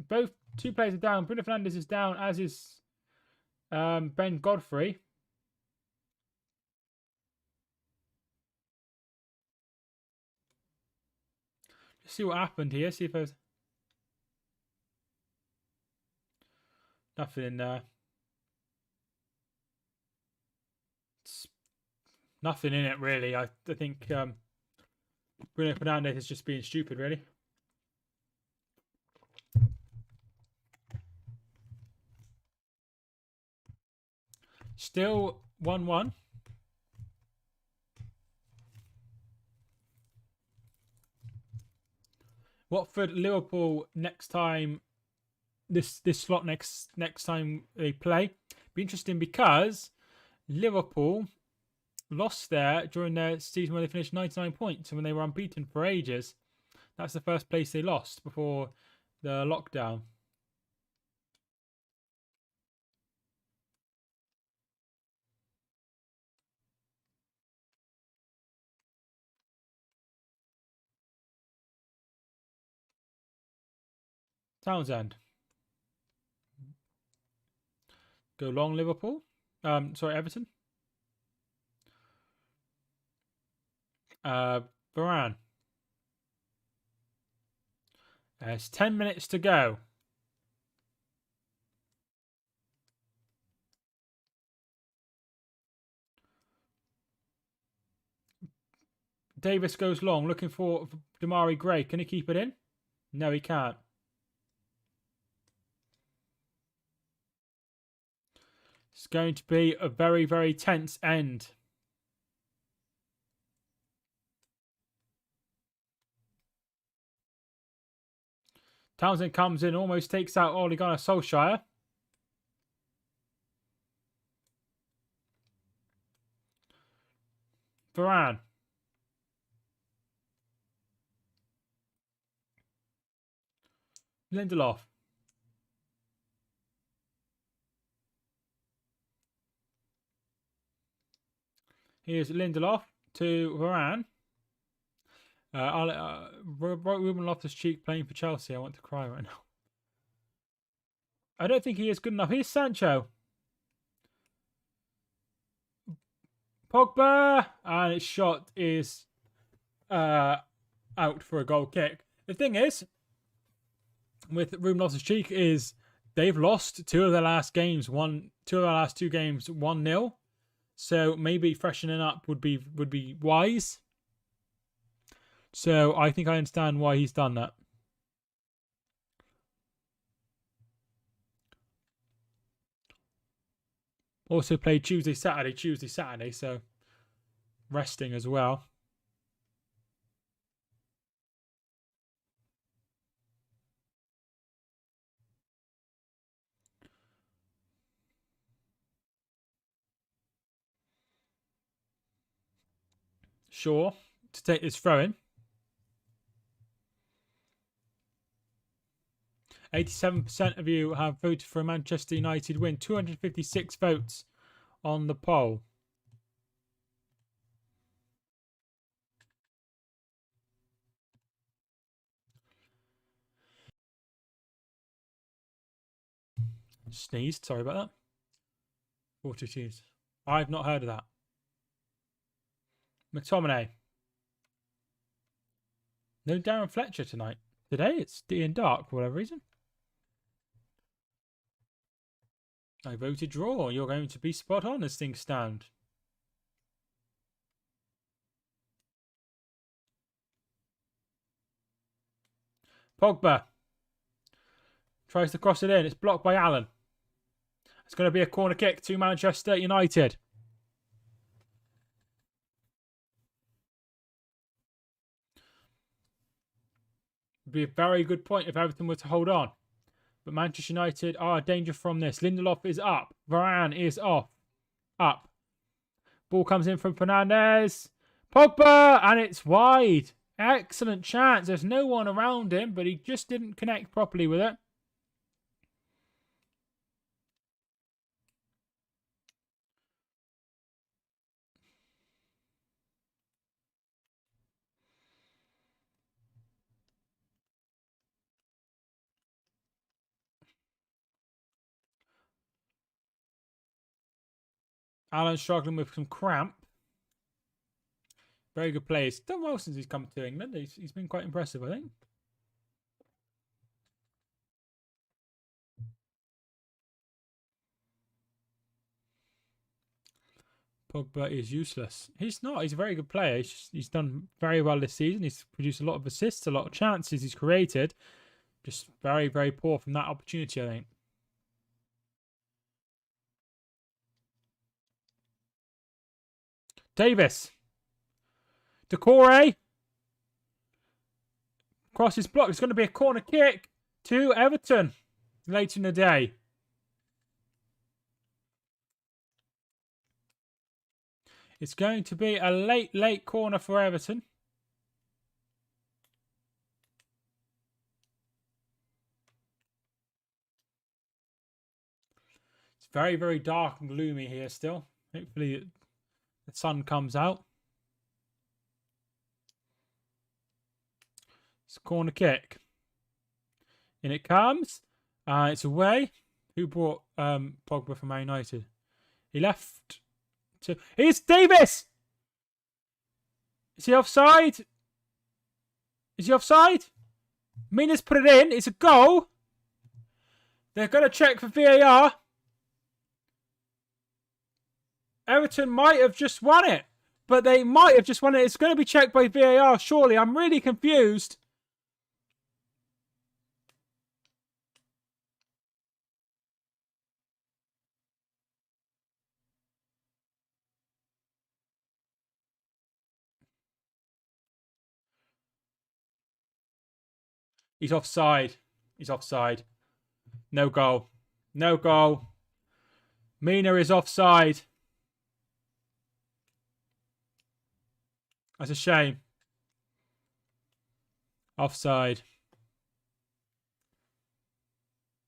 Both two players are down. Bruno Fernandes is down, as is Ben Godfrey. Let's see what happened here. See if there's nothing in there. Nothing in it really. I think Bruno Fernandes is just being stupid, really. Still 1-1. Watford, Liverpool next time. This slot next time they play. Be interesting because Liverpool lost there during their season where they finished 99 points and when they were unbeaten for ages. That's the first place they lost before the lockdown. Townsend. Go long, Liverpool. Sorry, Everton. Varane. There's 10 minutes to go. Davis goes long, looking for Damari Gray. Can he keep it in? No, he can't. It's going to be a very, very tense end. Townsend comes in, almost takes out Ole Gunnar Solskjaer. Varane. Lindelof. Here's Lindelof to Varane. Ruben Loftus-Cheek playing for Chelsea. I want to cry right now. I don't think he is good enough. Here's Sancho. Pogba. And his shot is out for a goal kick. The thing is, with Ruben Loftus-Cheek is they've lost two of their last two games 1-0. So maybe freshening up would be wise. So I think I understand why he's done that. Also played Tuesday, Saturday, so resting as well. Sure, to take this throw in. 87% of you have voted for a Manchester United win. 256 votes on the poll. Sneezed. Sorry about that. 42s. I've not heard of that. McTominay. No Darren Fletcher tonight. Today it's Ian Dark for whatever reason. I voted draw. You're going to be spot on as things stand. Pogba. Tries to cross it in. It's blocked by Allen. It's going to be a corner kick to Manchester United. Would be a very good point if Everton were to hold on. But Manchester United are a danger from this. Lindelof is up. Varane is off. Up. Ball comes in from Fernandes. Pogba! And it's wide. Excellent chance. There's no one around him, but he just didn't connect properly with it. Alan struggling with some cramp. Very good play. He's done well since he's come to England. He's been quite impressive, I think. Pogba is useless. He's not. He's a very good player. He's done very well this season. He's produced a lot of assists, a lot of chances he's created. Just very, very poor from that opportunity, I think. Davis. Decore. Crosses block. It's going to be a corner kick to Everton later in the day. It's going to be a late corner for Everton. It's very, very dark and gloomy here still. Hopefully the sun comes out. It's a corner kick. In it comes. It's away. Who brought Pogba from Man United? He left to... It's Davis! Is he offside? Is he offside? Mina's put it in. It's a goal. They're going to check for VAR. Everton might have just won it. But they might have just won it. It's going to be checked by VAR, surely. I'm really confused. He's offside. He's offside. No goal. No goal. Mina is offside. That's a shame. Offside.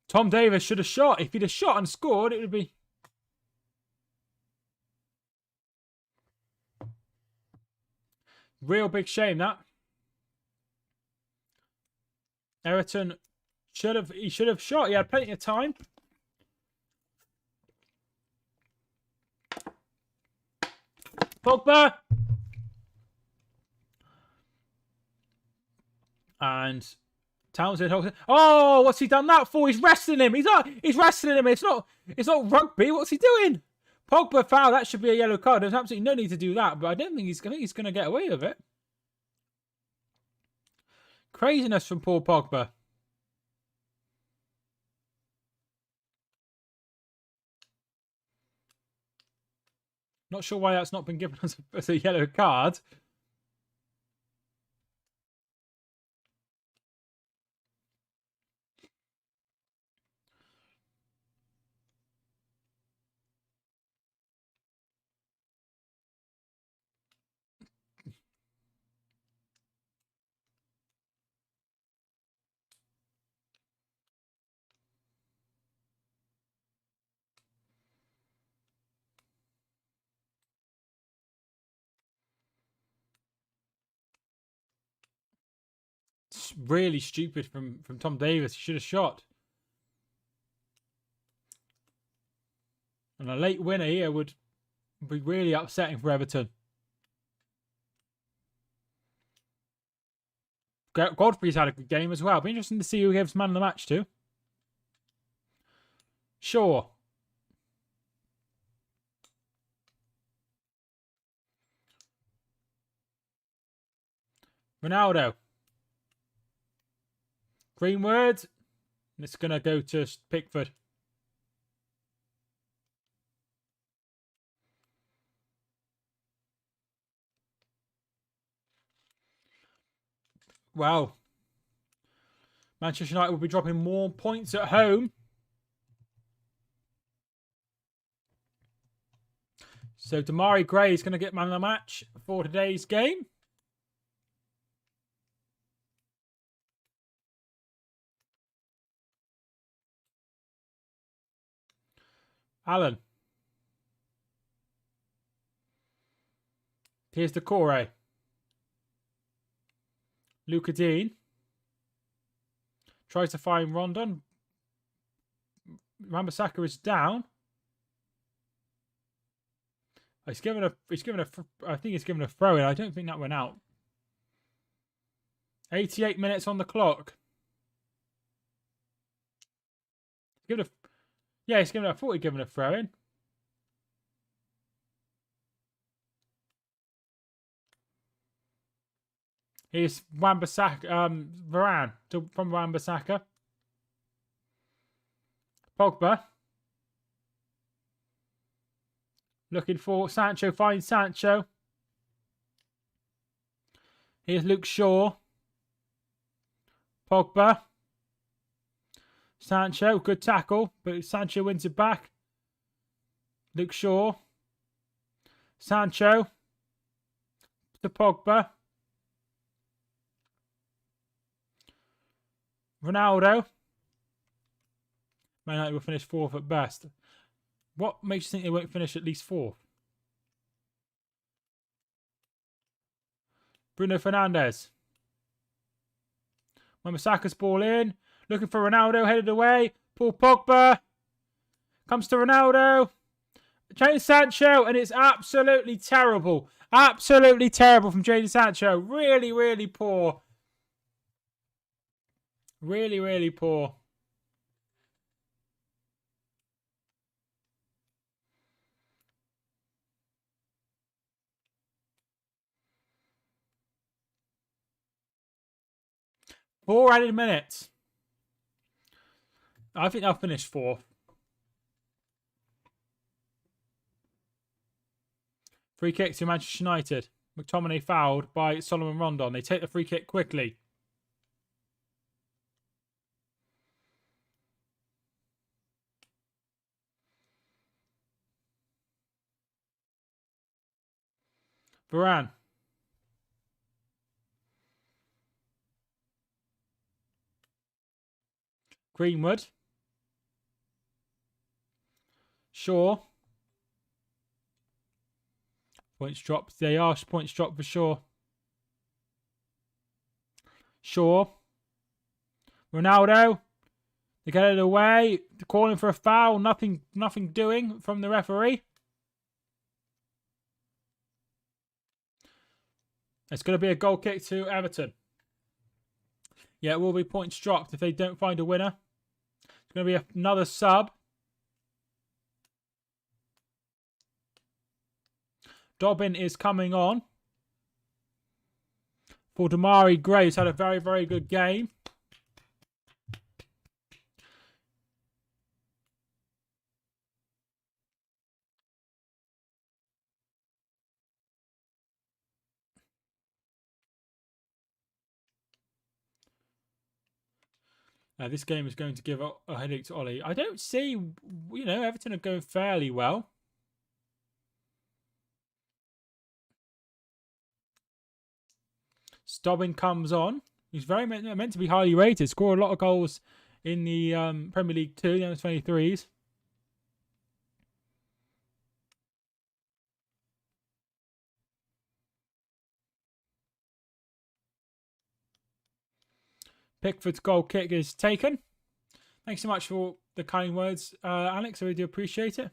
Tom Davis should have shot. If he'd have shot and scored, it would be... Real big shame, that. Everton should have shot. He had plenty of time. Pogba. And Townsend. Oh, what's he done that for? He's wrestling him. He's wrestling him. It's not rugby. What's he doing? Pogba foul. That should be a yellow card. There's absolutely no need to do that. But I don't think he's gonna get away with it. Craziness from Paul Pogba. Not sure why that's not been given as a yellow card. It's really stupid from Tom Davis. He should have shot. And a late winner here would be really upsetting for Everton. Godfrey's had a good game as well. Be interesting to see who gives man of the match to. Sure. Ronaldo. Greenwood. It's going to go to Pickford. Wow. Manchester United will be dropping more points at home. So Damari Gray is going to get man of the match for today's game. Alan. Here's Decore. Luca Dean. Tries to find Rondon. Rambasaka is down. I think he's given a throw in. I don't think that went out. 88 minutes on the clock. I thought he'd given a throw in. Here's Wan-Bissaka, Varane from Wan-Bissaka. Pogba. Looking for Sancho, finds Sancho. Here's Luke Shaw. Pogba. Sancho, good tackle, but Sancho wins it back. Luke Shaw. Sancho. To Pogba. Ronaldo. Man United will finish 4th at best. What makes you think they won't finish at least 4th? Bruno Fernandes. Mamasaka's ball in. Looking for Ronaldo, headed away. Paul Pogba. Comes to Ronaldo. Jadon Sancho, and it's absolutely terrible. Absolutely terrible from Jadon Sancho. Really, really poor. Really, really poor. Four added minutes. I think they'll finish 4th. Free kick to Manchester United. McTominay fouled by Solomon Rondon. They take the free kick quickly. Varane. Greenwood. Shaw. Points dropped. They are points dropped for Shaw. Shaw. Ronaldo. They get it away. They're calling for a foul. Nothing doing from the referee. It's going to be a goal kick to Everton. Yeah, it will be points dropped if they don't find a winner. It's going to be another sub. Dobbin is coming on. For Damari Gray, who's had a very, very good game. This game is going to give a headache to Ollie. I don't see, Everton are going fairly well. Dobbin comes on. He's very meant to be highly rated. Scored a lot of goals in the Premier League 2, the under-23s. Pickford's goal kick is taken. Thanks so much for the kind words, Alex. I really do appreciate it.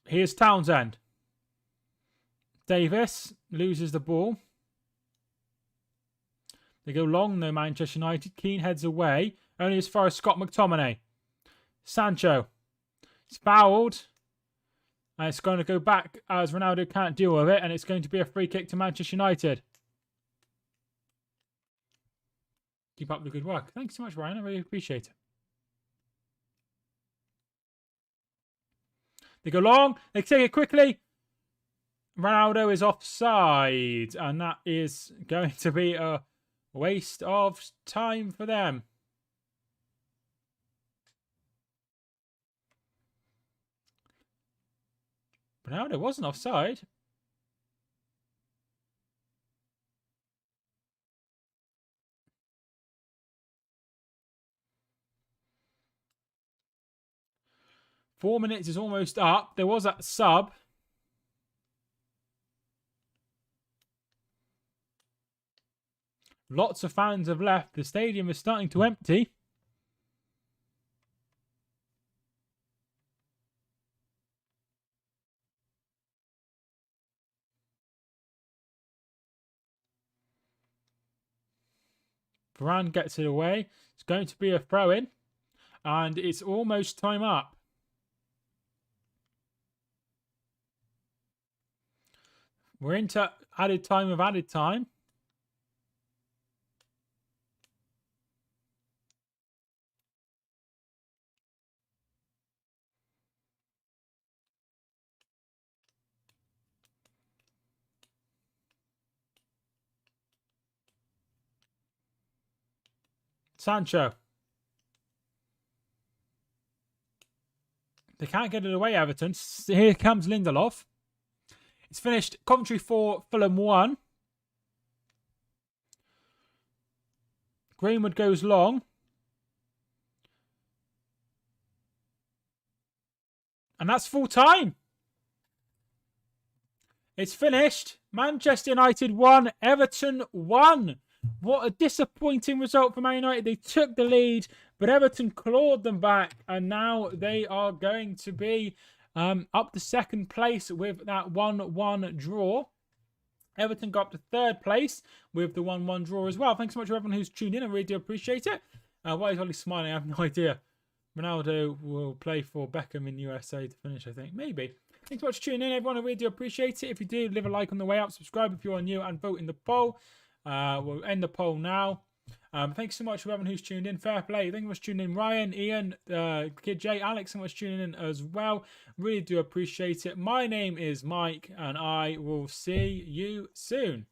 Here's Townsend. Davis loses the ball. They go long, though, Manchester United. Keane heads away, only as far as Scott McTominay. Sancho. It's fouled. And it's going to go back as Ronaldo can't deal with it. And it's going to be a free kick to Manchester United. Keep up the good work. Thanks so much, Ryan. I really appreciate it. They go long. They take it quickly. Ronaldo is offside. And that is going to be a waste of time for them. Ronaldo wasn't offside. Four minutes is almost up. There was that sub. Lots of fans have left. The stadium is starting to empty. Varane gets it away. It's going to be a throw-in. And it's almost time up. We're into added time of added time. Sancho. They can't get it away, Everton. Here comes Lindelof. It's finished. Coventry 4, Fulham 1. Greenwood goes long. And that's full time. It's finished. Manchester United 1, Everton 1. What a disappointing result for Man United. They took the lead, but Everton clawed them back, and now they are going to be up to second place with that 1-1 draw. Everton got up to third place with the 1-1 draw as well. Thanks so much to everyone who's tuned in. I really do appreciate it. Why is Ollie smiling? I have no idea. Ronaldo will play for Beckham in USA to finish, I think. Maybe. Thanks so much for tuning in, everyone. I really do appreciate it. If you do, leave a like on the way up. Subscribe if you are new and vote in the poll. We'll end the poll now. Thanks so much for everyone who's tuned in. Fair play. Thank you much for tuning in. Ryan, Ian, Kid J, Alex, so much tuning in as well. Really do appreciate it. My name is Mike, and I will see you soon.